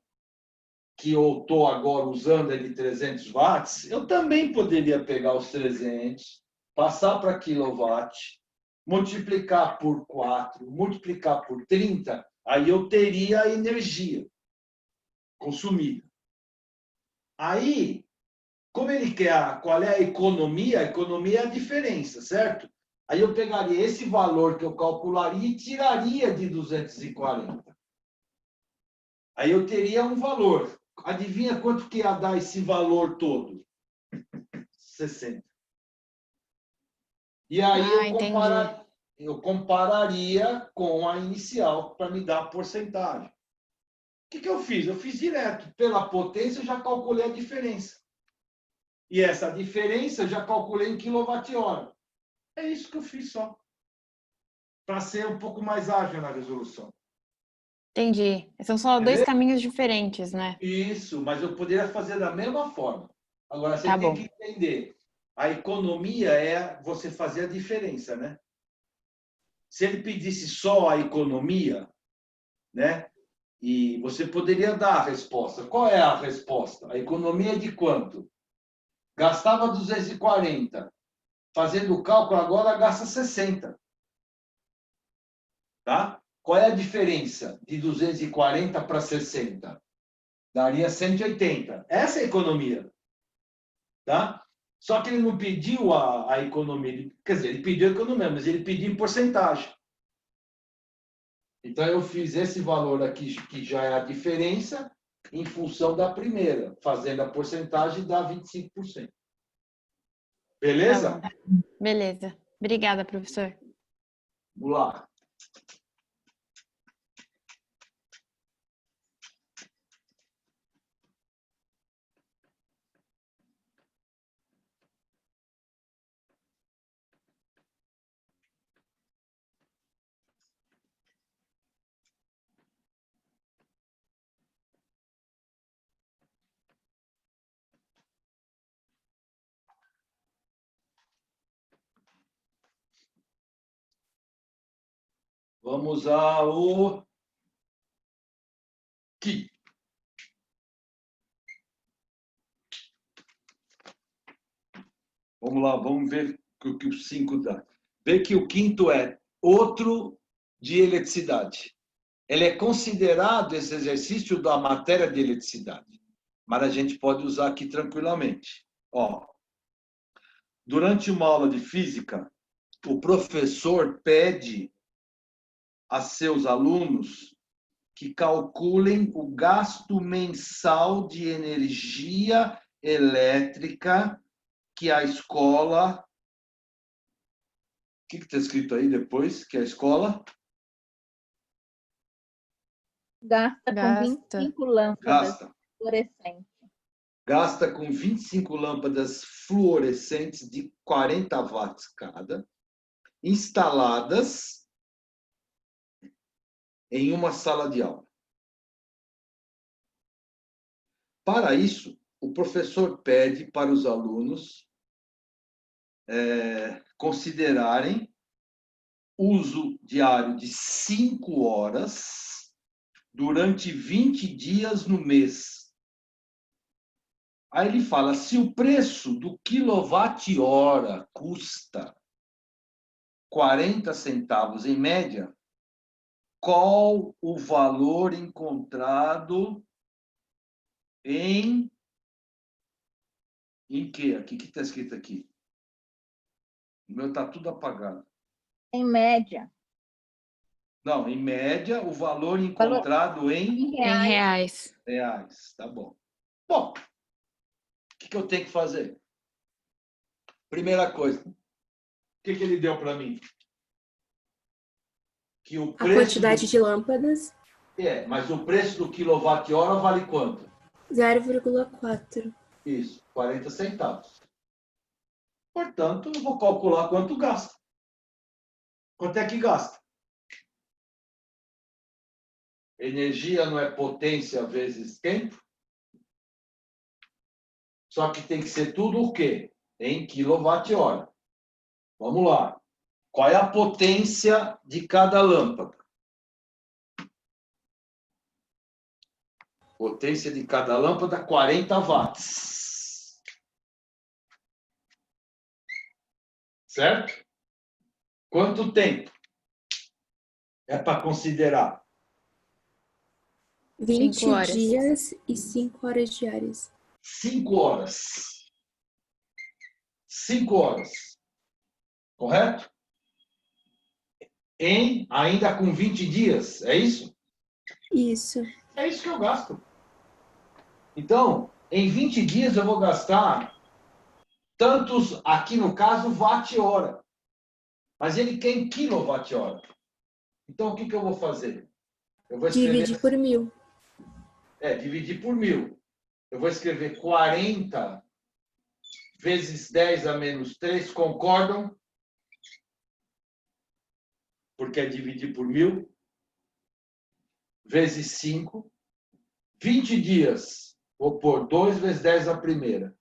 que eu estou agora usando é de 300 watts, eu também poderia pegar os 300, passar para quilowatt, multiplicar por 4, multiplicar por 30, aí eu teria a energia consumida. Aí, como ele quer qual é a economia é a diferença, certo? Aí eu pegaria esse valor que eu calcularia e tiraria de 240. Aí eu teria um valor. Adivinha quanto que ia dar esse valor todo? 60. E aí eu compararia com a inicial para me dar a porcentagem. O que eu fiz? Eu fiz direto. Pela potência, eu já calculei a diferença. E essa diferença eu já calculei em quilowatt-hora. É isso que eu fiz só. Para ser um pouco mais ágil na resolução. Entendi. São só dois caminhos diferentes, né? Isso, mas eu poderia fazer da mesma forma. Agora, você Tá tem bom. que entender. A economia é você fazer a diferença, né? Se ele pedisse só a economia, né? E você poderia dar a resposta. Qual é a resposta? A economia é de quanto? Gastava 240. Fazendo o cálculo, agora gasta 60. Tá? Qual é a diferença de 240 para 60? Daria 180. Essa é a economia. Tá? Só que ele não pediu a economia. Quer dizer, ele pediu a economia, mas ele pediu em porcentagem. Então, eu fiz esse valor aqui, que já é a diferença, em função da primeira. Fazendo a porcentagem, dá 25%. Beleza? Tá bom. Beleza. Obrigada, professor. Vamos lá. Vamos ao que. Vamos lá, vamos ver o que o 5 dá. Vê que o quinto é outro de eletricidade. Ele é considerado esse exercício da matéria de eletricidade, mas a gente pode usar aqui tranquilamente. Ó, durante uma aula de física, o professor pede a seus alunos que calculem o gasto mensal de energia elétrica que a escola... O que está escrito aí depois? Que a escola Gasta com 25 lâmpadas gasta. fluorescentes. Gasta com 25 lâmpadas fluorescentes de 40 watts cada, instaladas em uma sala de aula. Para isso, o professor pede para os alunos considerarem uso diário de 5 horas durante 20 dias no mês. Aí ele fala, se o preço do quilowatt-hora custa 40 centavos em média, qual o valor encontrado em quê? Aqui, o que está escrito aqui? O meu está tudo apagado. Em média. Não, em média, o valor encontrado Em Em reais. reais. Tá bom. Bom, o que eu tenho que fazer? Primeira coisa, o que ele deu para mim? Que o A preço quantidade de lâmpadas, mas o preço do quilowatt-hora vale quanto? 0,4. Isso, 40 centavos. Portanto, eu vou calcular quanto gasta. Quanto é que gasta? Energia não é potência vezes tempo? Só que tem que ser tudo o quê? Em quilowatt-hora. Vamos lá. Qual é a potência de cada lâmpada? Potência de cada lâmpada, 40 watts. Certo? Quanto tempo é para considerar? 20 5 horas. dias e 5 horas diárias. 5 horas. 5 horas. Correto? Ainda com 20 dias, é isso? Isso. É isso que eu gasto. Então, em 20 dias eu vou gastar tantos, aqui no caso, watt-hora. Mas ele quer em quilowatt-hora. Então, o que eu vou fazer? Eu vou escrever... Divide por 1000. Dividir por 1000. Eu vou escrever 40 vezes 10 a menos 3, concordam? Porque é dividir por 1000. Vezes 5. 20 dias. Vou pôr 2 vezes 10 a primeira.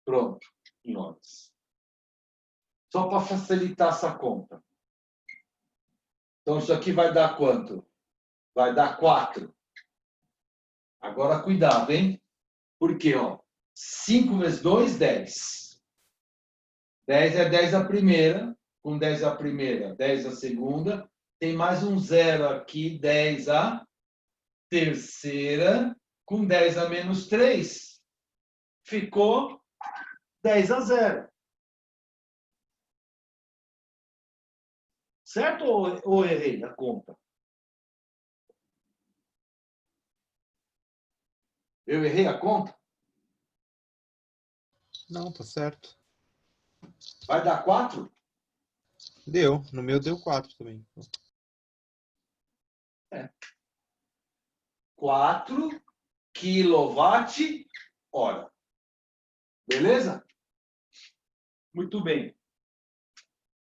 Pronto, em horas. Só para facilitar essa conta. Então, isso aqui vai dar quanto? Vai dar 4. Agora, cuidado, hein? Porque, 5 vezes 2, 10. 10 é 10 a primeira. Com 10 a primeira, 10 a segunda. Tem mais um 0 aqui, 10 a terceira. Com 10 a menos 3, ficou 10 a 0. Certo ou errei a conta? Eu errei a conta? Não, tá certo. Vai dar 4? Deu. No meu deu 4 também. 4 kWh. Beleza? Muito bem.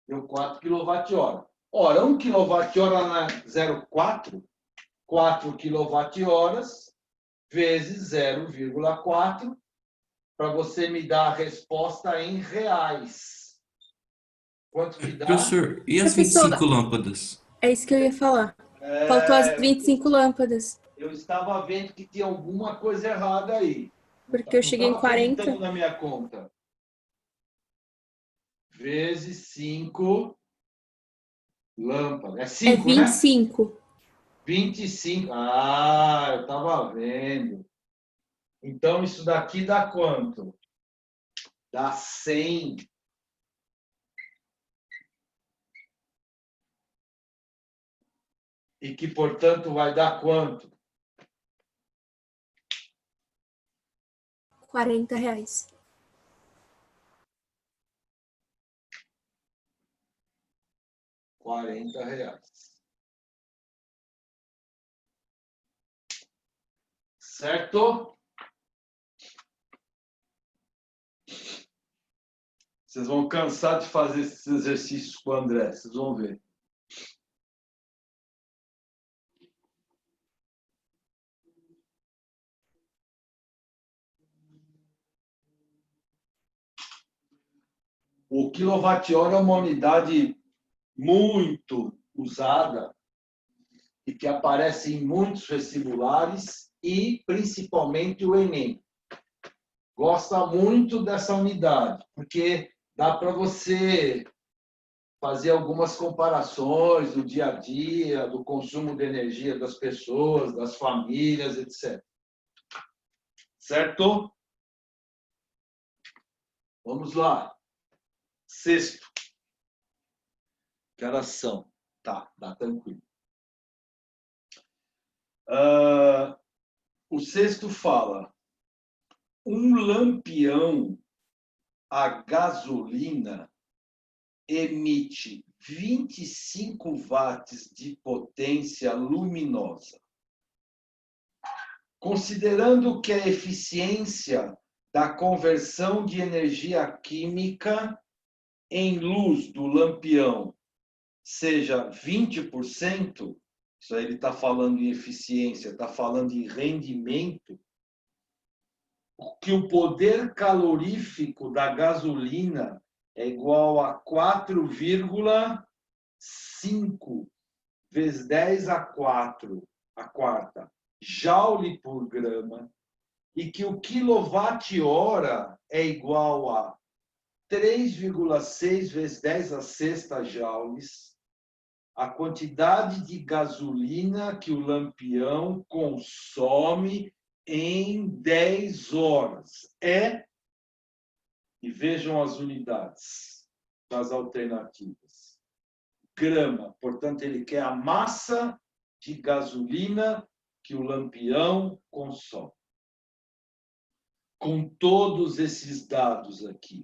Deu 4 kWh. Ora, 1 kWh na 0,4, 4 kWh vezes 0,4, para você me dar a resposta em reais. Quanto que dá? Professor, e as Professor, 25 lâmpadas? é isso que eu ia falar. Faltou as 25 lâmpadas, Eu estava vendo que tinha alguma coisa errada aí. porque eu Não cheguei em estava acreditando 40. na minha conta. Vezes 5 lâmpadas. É É 5, né? 25. 25. Ah, eu estava vendo. Então, isso daqui dá quanto? Dá 100. E que, portanto, vai dar quanto? R$ 40. R$ 40. Certo? Vocês vão cansar de fazer esses exercícios com o André, vocês vão ver. O quilowatt-hora é uma unidade muito usada e que aparece em muitos vestibulares e principalmente o Enem. Gosta muito dessa unidade, porque dá para você fazer algumas comparações do dia a dia, do consumo de energia das pessoas, das famílias, etc. Certo? Vamos lá. Sexto. Que horas são? Tá, dá tranquilo. O sexto fala: um lampião a gasolina emite 25 watts de potência luminosa. Considerando que a eficiência da conversão de energia química em luz do lampião seja 20%, isso aí ele está falando em eficiência, está falando em rendimento, que o poder calorífico da gasolina é igual a 4,5 vezes 10 a 4, a quarta, joule por grama, e que o quilowatt-hora é igual a 3,6 vezes 10 a sexta joules, a quantidade de gasolina que o lampião consome em 10 horas. E vejam as unidades das alternativas. Grama, portanto, ele quer a massa de gasolina que o lampião consome. Com todos esses dados aqui.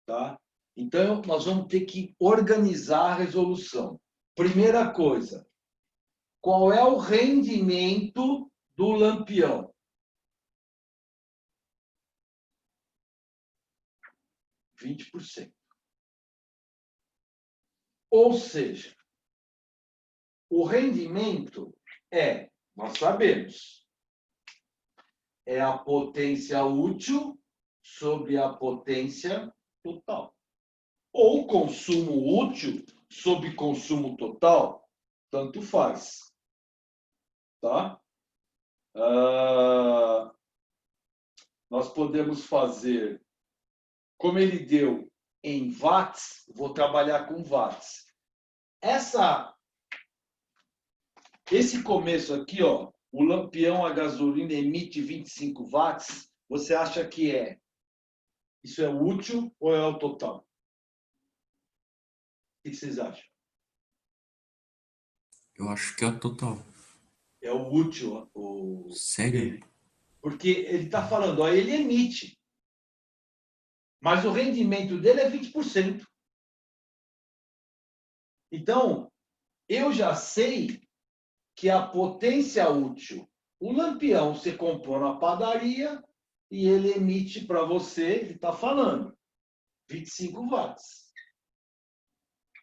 Tá? Então, nós vamos ter que organizar a resolução. Primeira coisa, qual é o rendimento do lampião? 20%. Ou seja, o rendimento nós sabemos, é a potência útil sobre a potência total. Ou consumo útil sobre consumo total, tanto faz. Tá? Nós podemos fazer, como ele deu em watts, vou trabalhar com watts. Esse começo aqui, ó, o lampião a gasolina emite 25 watts, você acha que isso é útil ou é o total? O que vocês acham? Eu acho que é o total. É o útil. Sério? Porque ele está falando, ó, ele emite. Mas o rendimento dele é 20%. Então, eu já sei que a potência útil, o lampião você comprou na padaria e ele emite para você, ele está falando, 25 watts.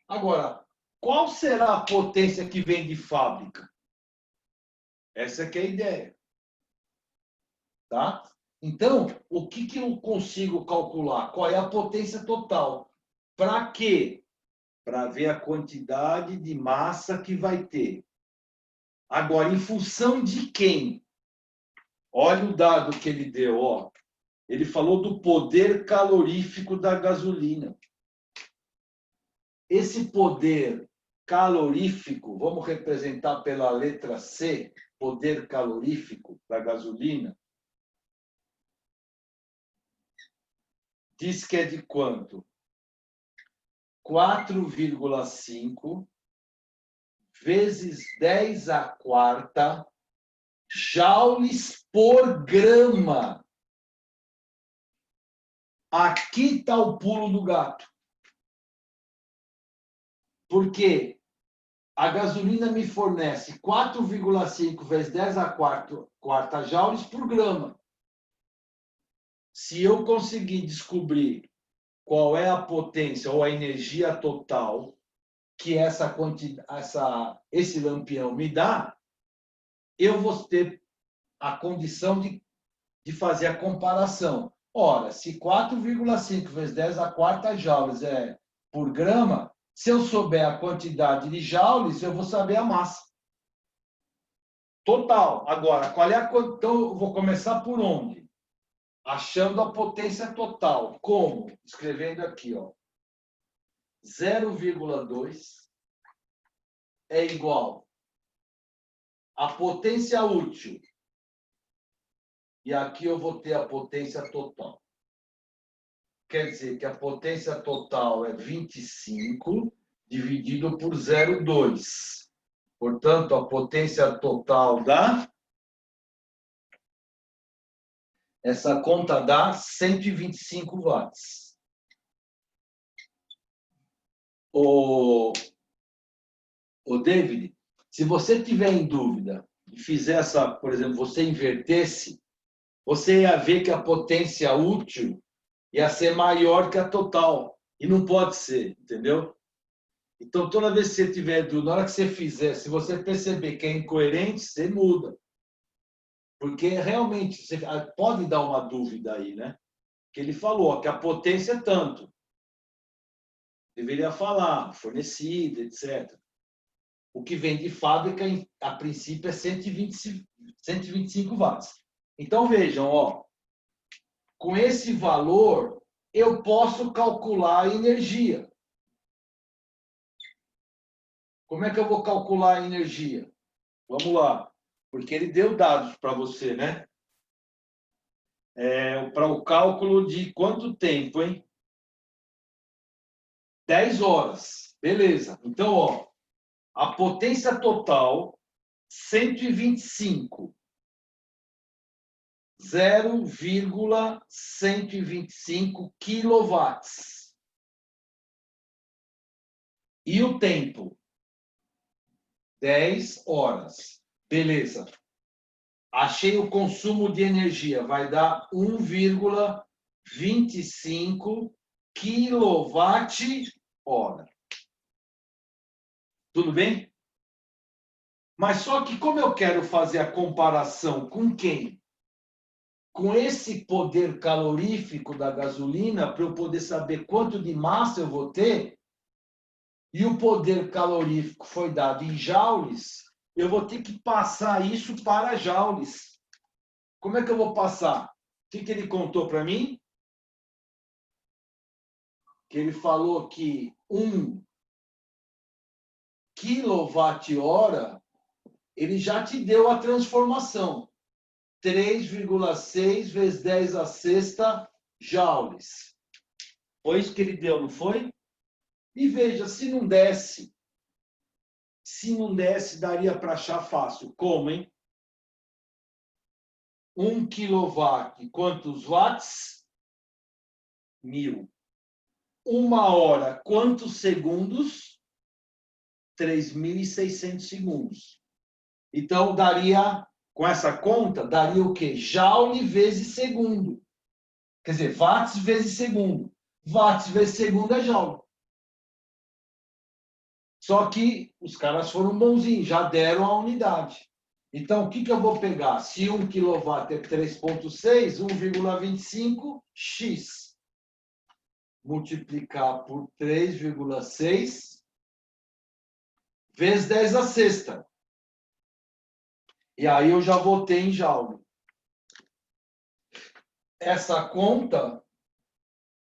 Agora, qual será a potência que vem de fábrica? Essa que é a ideia. Tá? Então, o que eu consigo calcular? Qual é a potência total? Para quê? Para ver a quantidade de massa que vai ter. Agora, em função de quem? Olha o dado que ele deu. Ó. Ele falou do poder calorífico da gasolina. Esse poder calorífico, vamos representar pela letra C, poder calorífico da gasolina, diz que é de quanto? 4,5 vezes 10 à quarta joules por grama. Aqui está o pulo do gato. Porque a gasolina me fornece 4,5 vezes 10 à quarta joules por grama. Se eu conseguir descobrir qual é a potência ou a energia total que esse lampião me dá, eu vou ter a condição de fazer a comparação. Ora, se 4,5 vezes 10 à quarta joules é por grama, se eu souber a quantidade de joules, eu vou saber a massa. Total. Agora, qual é a... Então, eu vou começar por onde? Achando a potência total. Como? Escrevendo aqui, ó. 0,2 é igual a potência útil. E aqui eu vou ter a potência total. Quer dizer que a potência total é 25 dividido por 0,2. Portanto, a potência total dá... Essa conta dá 125 watts. O David, se você tiver em dúvida e fizer essa, por exemplo, você invertesse, você ia ver que a potência útil ia ser maior que a total. E não pode ser, entendeu? Então, toda vez que você tiver dúvida, na hora que você fizer, se você perceber que é incoerente, você muda. Porque realmente você pode dar uma dúvida aí, né? Que ele falou que a potência é tanto. Deveria falar, fornecida, etc. O que vem de fábrica, a princípio, é 125 watts. Então, vejam, ó, com esse valor, eu posso calcular a energia. Como é que eu vou calcular a energia? Vamos lá, porque ele deu dados para você, né? Para o cálculo de quanto tempo, hein? 10 horas. Beleza. Então, ó, a potência total, 125. 0,125 quilowatts. E o tempo? 10 horas. Beleza. Achei o consumo de energia. Vai dar 1,25 quilowatt-hora. Tudo bem? Mas só que como eu quero fazer a comparação com quem? Com esse poder calorífico da gasolina, para eu poder saber quanto de massa eu vou ter, e o poder calorífico foi dado em joules, eu vou ter que passar isso para joules. Como é que eu vou passar? O que ele contou para mim? Que ele falou que 1 quilowatt-hora, ele já te deu a transformação. 3,6 vezes 10 à sexta joules. Foi isso que ele deu, não foi? E veja, se não desse, daria para achar fácil. Como, hein? 1 quilowatt, quantos watts? mil. 1 hora, quantos segundos? 3.600 segundos. Então, daria, com essa conta, daria o quê? Joule vezes segundo. Quer dizer, watts vezes segundo. Watts vezes segundo é joule. Só que os caras foram bonzinhos, já deram a unidade. Então, o que eu vou pegar? Se 1 kW é 3,6, 1,25x. Multiplicar por 3,6 vezes 10 a sexta. E aí eu já vou ter em joule. Essa conta,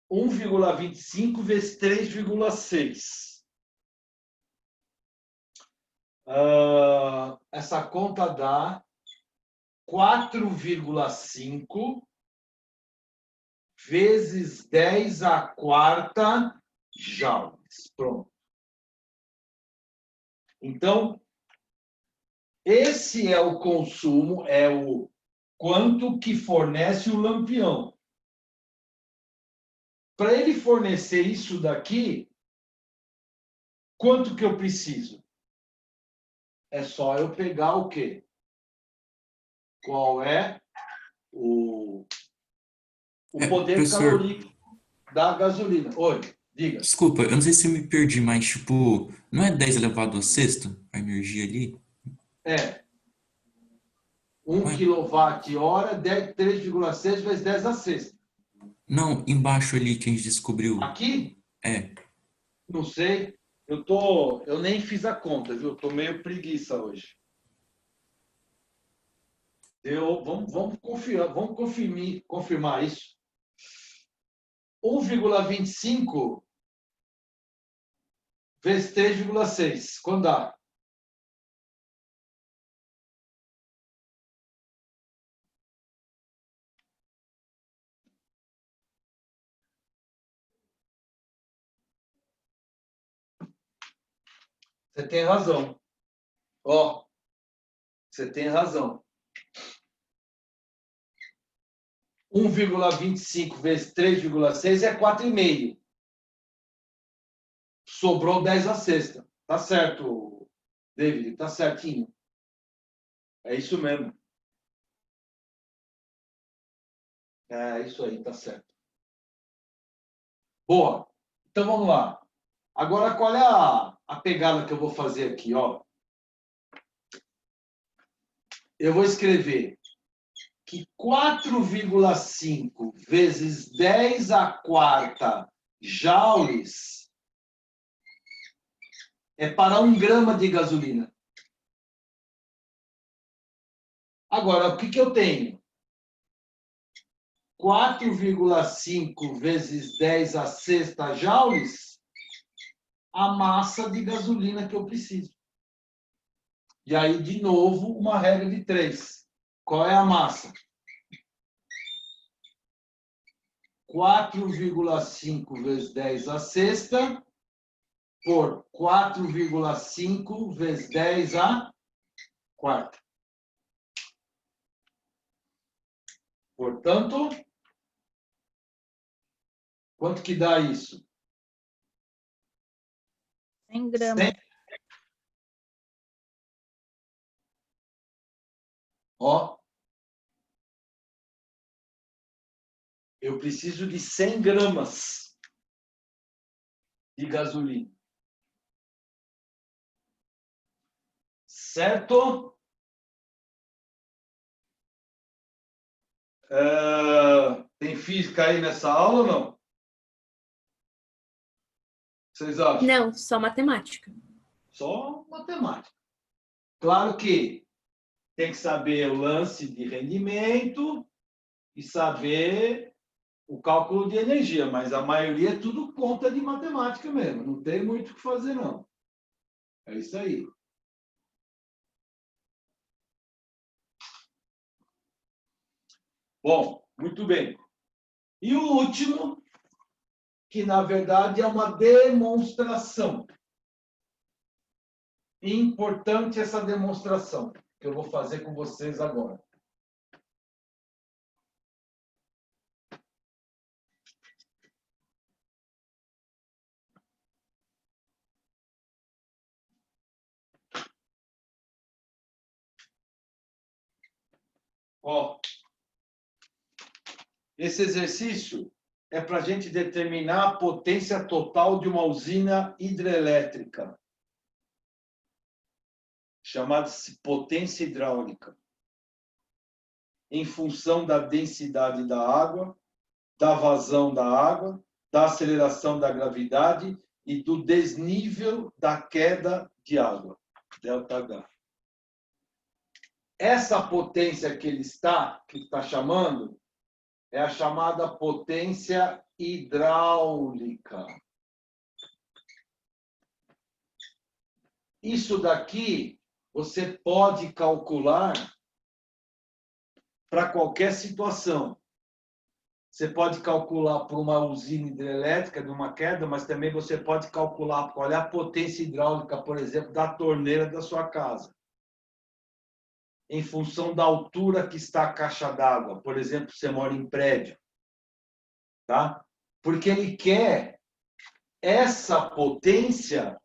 1,25 vezes 3,6. Essa conta dá 4,5 vezes 10 a quarta joules. Pronto. Então, esse é o consumo, é o quanto que fornece o lampião. Para ele fornecer isso daqui, quanto que eu preciso? É só eu pegar o quê? Qual é o poder professor, calórico da gasolina? Oi, diga. desculpa, eu não sei se eu me perdi, mas tipo, não é 10 elevado a sexta a energia ali? É. 1 Ué? kWh, 3,6 vezes 10 a sexta. Não, embaixo ali que a gente descobriu. Aqui, É, não sei. Eu nem fiz a conta, viu? Tô meio preguiça hoje. Vamos confirmar isso. 1,25 vezes 3,6. Quando dá? Você tem razão. Ó, você tem razão. 1,25 vezes 3,6 é 4,5. Sobrou 10 a sexta. Tá certo, David, tá certinho. É isso mesmo. É isso aí, tá certo. Boa. Então vamos lá. Agora, qual é a pegada que eu vou fazer aqui, ó? Eu vou escrever que 4,5 vezes 10 a quarta joules é para 1 grama de gasolina. Agora, o que eu tenho? 4,5 vezes 10 a sexta joules, a massa de gasolina que eu preciso. E aí, de novo, uma regra de 3. Qual é a massa? 4,5 vezes 10 a sexta por 4,5 vezes 10 a quarta. Portanto, quanto que dá isso? 100 gramas. 100. Ó, eu preciso de 100 gramas de gasolina. Certo? Tem física aí nessa aula ou não? Vocês acham? Não, só matemática. Só matemática. Claro que tem que saber o lance de rendimento e saber o cálculo de energia, mas a maioria é tudo conta de matemática mesmo. Não tem muito o que fazer, não. É isso aí. Bom, muito bem. E o último, que na verdade é uma demonstração. Importante essa demonstração que eu vou fazer com vocês agora. Ó, esse exercício é para a gente determinar a potência total de uma usina hidrelétrica, chamada-se potência hidráulica, em função da densidade da água, da vazão da água, da aceleração da gravidade e do desnível da queda de água, ΔH. Essa potência que ele está chamando, é a chamada potência hidráulica. Isso daqui você pode calcular para qualquer situação. Você pode calcular por uma usina hidrelétrica de uma queda, mas também você pode calcular qual é a potência hidráulica, por exemplo, da torneira da sua casa, em função da altura que está a caixa d'água. Por exemplo, você mora em prédio, tá? Porque ele quer essa potência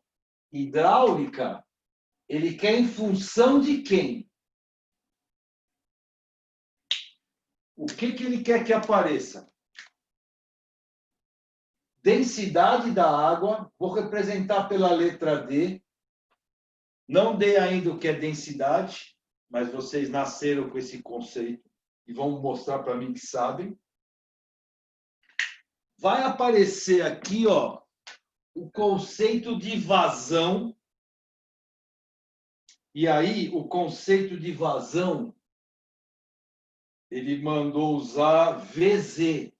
hidráulica, ele quer em função de quem? O que ele quer que apareça? Densidade da água, vou representar pela letra D. Não dei ainda o que é densidade, mas vocês nasceram com esse conceito e vão mostrar para mim que sabem. Vai aparecer aqui, ó, o conceito de vazão. E aí, o conceito de vazão, ele mandou usar VZ.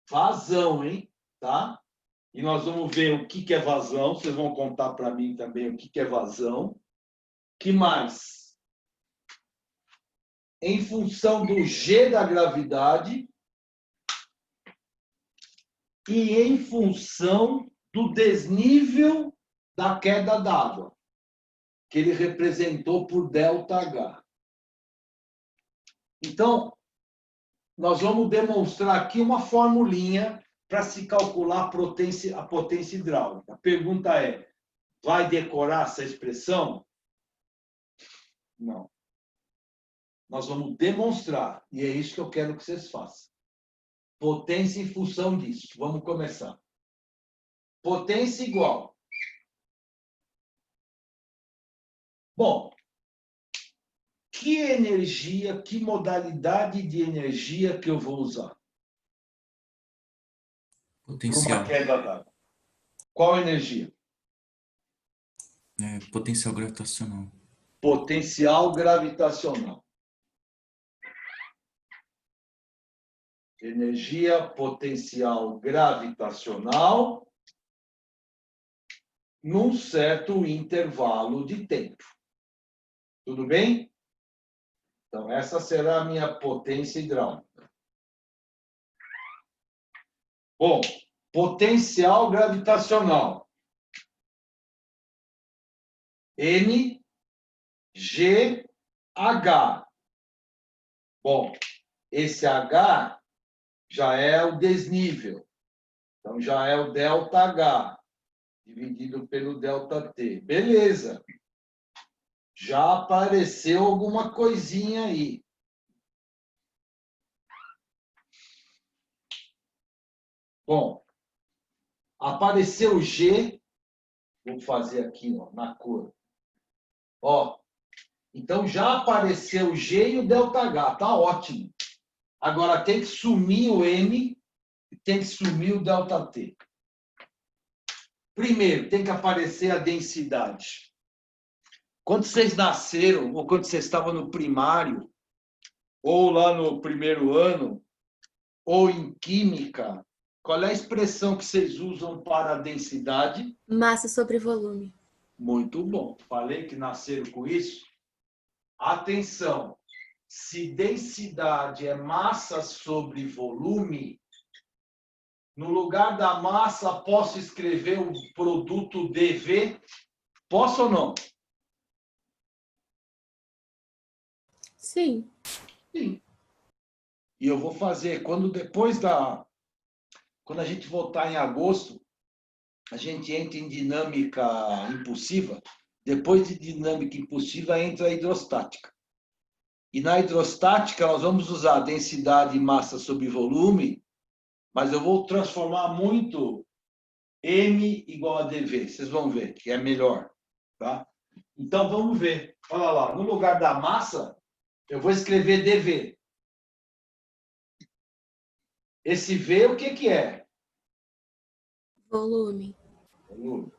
Vazão, hein? Tá? E nós vamos ver o que é vazão. Vocês vão contar para mim também o que é vazão. Que mais? Em função do G da gravidade e em função do desnível da queda d'água, que ele representou por ΔH. Então, nós vamos demonstrar aqui uma formulinha para se calcular a potência hidráulica. A pergunta é, vai decorar essa expressão? Não. Nós vamos demonstrar, e é isso que eu quero que vocês façam. Potência em função disso. Vamos começar. Potência igual. Bom, que energia, que modalidade de energia que eu vou usar? Para Potencial. uma queda d'água. Qual energia? Potencial gravitacional. Potencial gravitacional. Energia potencial gravitacional num certo intervalo de tempo. Tudo bem? Então, essa será a minha potência hidráulica. Bom, potencial gravitacional. NGH. Bom, esse H já é o desnível. Então, já é o ΔH, dividido pelo ΔT. Beleza. Já apareceu alguma coisinha aí. Bom, apareceu o G. Vou fazer aqui, ó, na cor. Ó, então já apareceu o G e o ΔH. Tá ótimo. Agora tem que sumir o M e tem que sumir o ΔT. Primeiro, tem que aparecer a densidade. Quando vocês nasceram, ou quando vocês estavam no primário, ou lá no primeiro ano, ou em química, qual é a expressão que vocês usam para a densidade? Massa sobre volume. Muito bom. Falei que nasceram com isso. Atenção. Se densidade é massa sobre volume, no lugar da massa, posso escrever o produto dV? Posso ou não? Sim. Sim. E eu vou fazer, quando a gente voltar em agosto, a gente entra em dinâmica impulsiva. Depois de dinâmica impulsiva, entra a hidrostática. E na hidrostática, nós vamos usar densidade e massa sobre volume, mas eu vou transformar muito M igual a dV. Vocês vão ver que é melhor. Tá? Então, vamos ver. Olha lá, no lugar da massa, eu vou escrever dV. Esse V, o que é? Volume. Volume.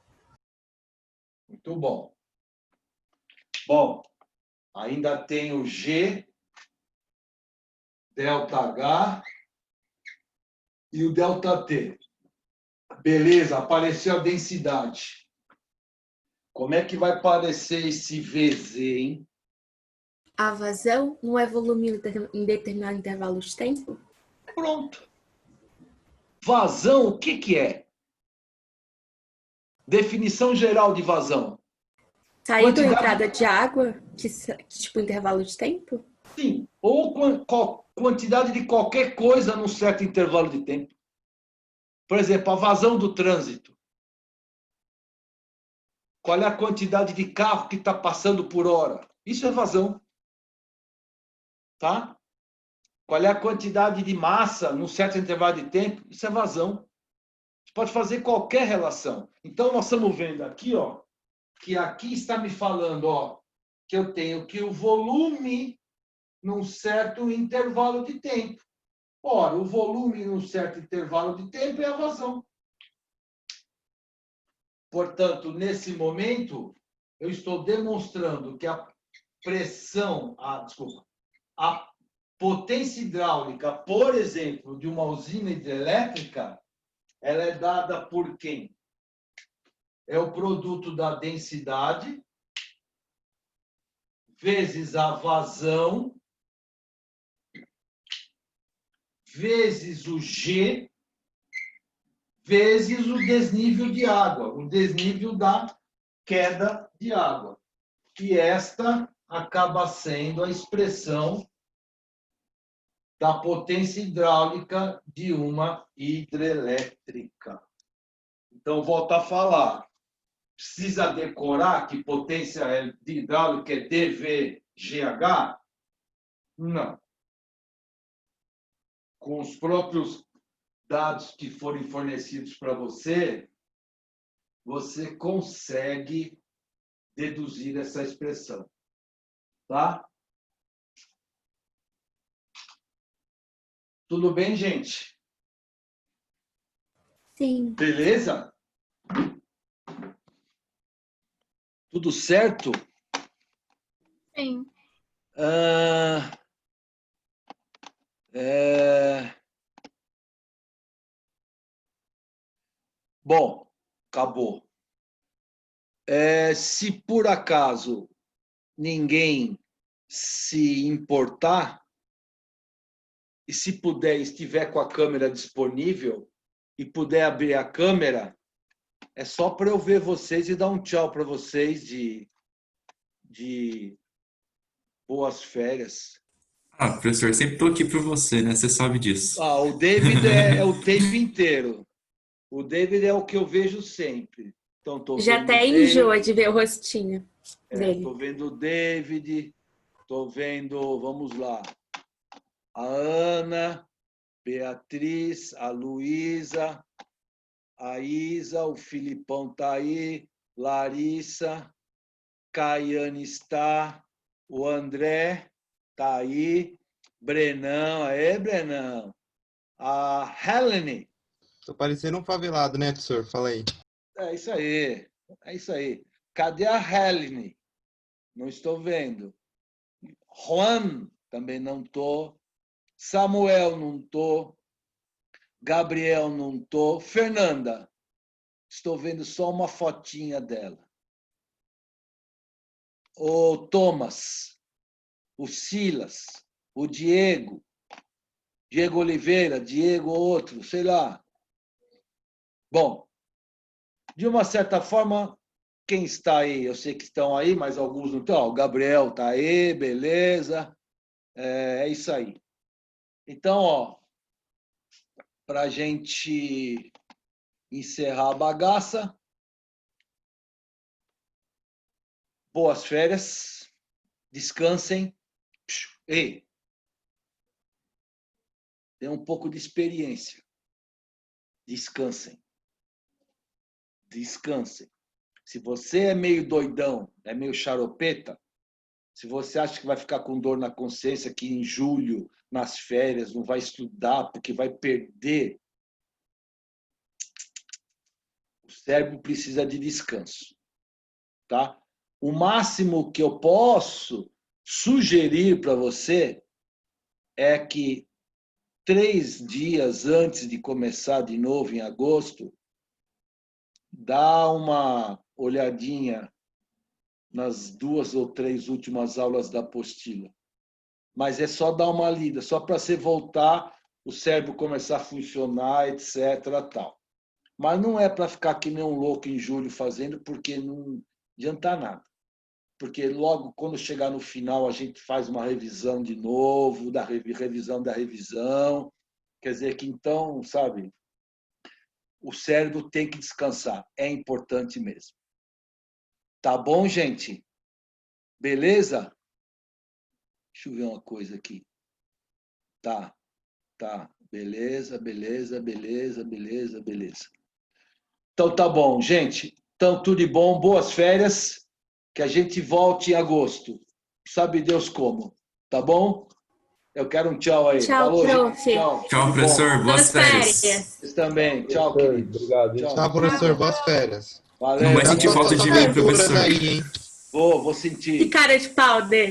Muito bom. Bom, ainda tem o G, ΔH e o ΔT. Beleza, apareceu a densidade. Como é que vai aparecer esse VZ, hein? A vazão não é volume em determinado intervalo de tempo? Pronto. Vazão, o que é? Definição geral de vazão. Saída ou Quantidade- entrada de água, que tipo intervalo de tempo? Sim, ou quantidade de qualquer coisa num certo intervalo de tempo. Por exemplo, a vazão do trânsito. Qual é a quantidade de carro que está passando por hora? Isso é vazão. Tá? Qual é a quantidade de massa num certo intervalo de tempo? Isso é vazão. Você pode fazer qualquer relação. Então, nós estamos vendo aqui, ó, que aqui está me falando, ó, que eu tenho que o volume num certo intervalo de tempo. Ora, o volume num certo intervalo de tempo é a vazão. Portanto, nesse momento, eu estou demonstrando que a pressão, a potência hidráulica, por exemplo, de uma usina hidrelétrica, ela é dada por quem? É o produto da densidade vezes a vazão vezes o G vezes o desnível de água, o desnível da queda de água. E esta acaba sendo a expressão da potência hidráulica de uma hidrelétrica. Então, volto a falar. Precisa decorar que potência hidráulica é dVGH? Não. Com os próprios dados que forem fornecidos para você, você consegue deduzir essa expressão. Tá? Tudo bem, gente? Sim. Beleza? Tudo certo? Sim. Bom, acabou. Se por acaso ninguém se importar, e se puder, estiver com a câmera disponível e puder abrir a câmera, é só para eu ver vocês e dar um tchau para vocês de boas férias. Ah, professor, sempre estou aqui por você, né? Você sabe disso. O David é o tempo inteiro. O David é o que eu vejo sempre. Então, estou Já vendo até o David, enjoa de ver o rostinho dele. estou vendo o David, estou vendo, vamos lá, a Ana, Beatriz, a Luísa, a Isa, o Filipão está aí, Larissa, Caiane está, o André está aí, Brenão, Brenão, a Helene. Tô parecendo um favelado, né, professor? Fala aí. É isso aí, é isso aí. Cadê a Helene? Não estou vendo. Juan, também não estou. Samuel, não estou. Gabriel, não estou. Fernanda, estou vendo só uma fotinha dela. O Thomas, o Silas, o Diego Oliveira, Diego outro, sei lá. Bom, de uma certa forma, quem está aí, eu sei que estão aí, mas alguns não estão. O Gabriel está aí, beleza. É isso aí. Então, ó, para a gente encerrar a bagaça, boas férias, descansem, Ei, tem um pouco de experiência. Descansem. Descansem. Se você é meio doidão, é meio xaropeta, se você acha que vai ficar com dor na consciência, que em julho, nas férias, não vai estudar porque vai perder, o cérebro precisa de descanso, tá? O máximo que eu posso sugerir para você é que 3 dias antes de começar de novo em agosto, dá uma olhadinha nas 2 ou 3 últimas aulas da apostila. Mas é só dar uma lida, só para você voltar, o cérebro começar a funcionar, etc. Tal. Mas não é para ficar que nem um louco em julho fazendo, porque não adianta nada. Porque logo, quando chegar no final, a gente faz uma revisão de novo, da revisão da revisão. Quer dizer que então, sabe, o cérebro tem que descansar. É importante mesmo. Tá bom, gente? Beleza? Deixa eu ver uma coisa aqui. Tá. Beleza. Então tá bom, gente. Então tudo de bom, boas férias. Que a gente volte em agosto. Sabe Deus como. Tá bom? Eu quero um tchau aí. Tchau, Falou, prof. gente. Tchau. Tchau, Tudo bom. professor. Boas Boas férias. férias. Vocês também. Tchau, Professor, queridos. obrigado, hein? Tchau, professor. Boas férias. Valeu. Não vai sentir Cuidado com falta essas de mim, aventuras professor. aí, hein? Vou Que sentir. cara de pau, Dê.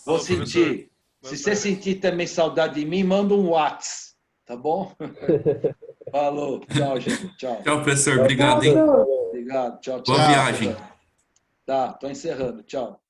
Vou Falou, professor. sentir. Boas Se você férias. sentir também saudade de mim, manda um WhatsApp. Tá bom? Falou. Tchau, gente. Tchau. Tchau, professor. Obrigado, hein? Obrigado. Tchau, tchau. Boa viagem. Tá, tô encerrando. Tchau.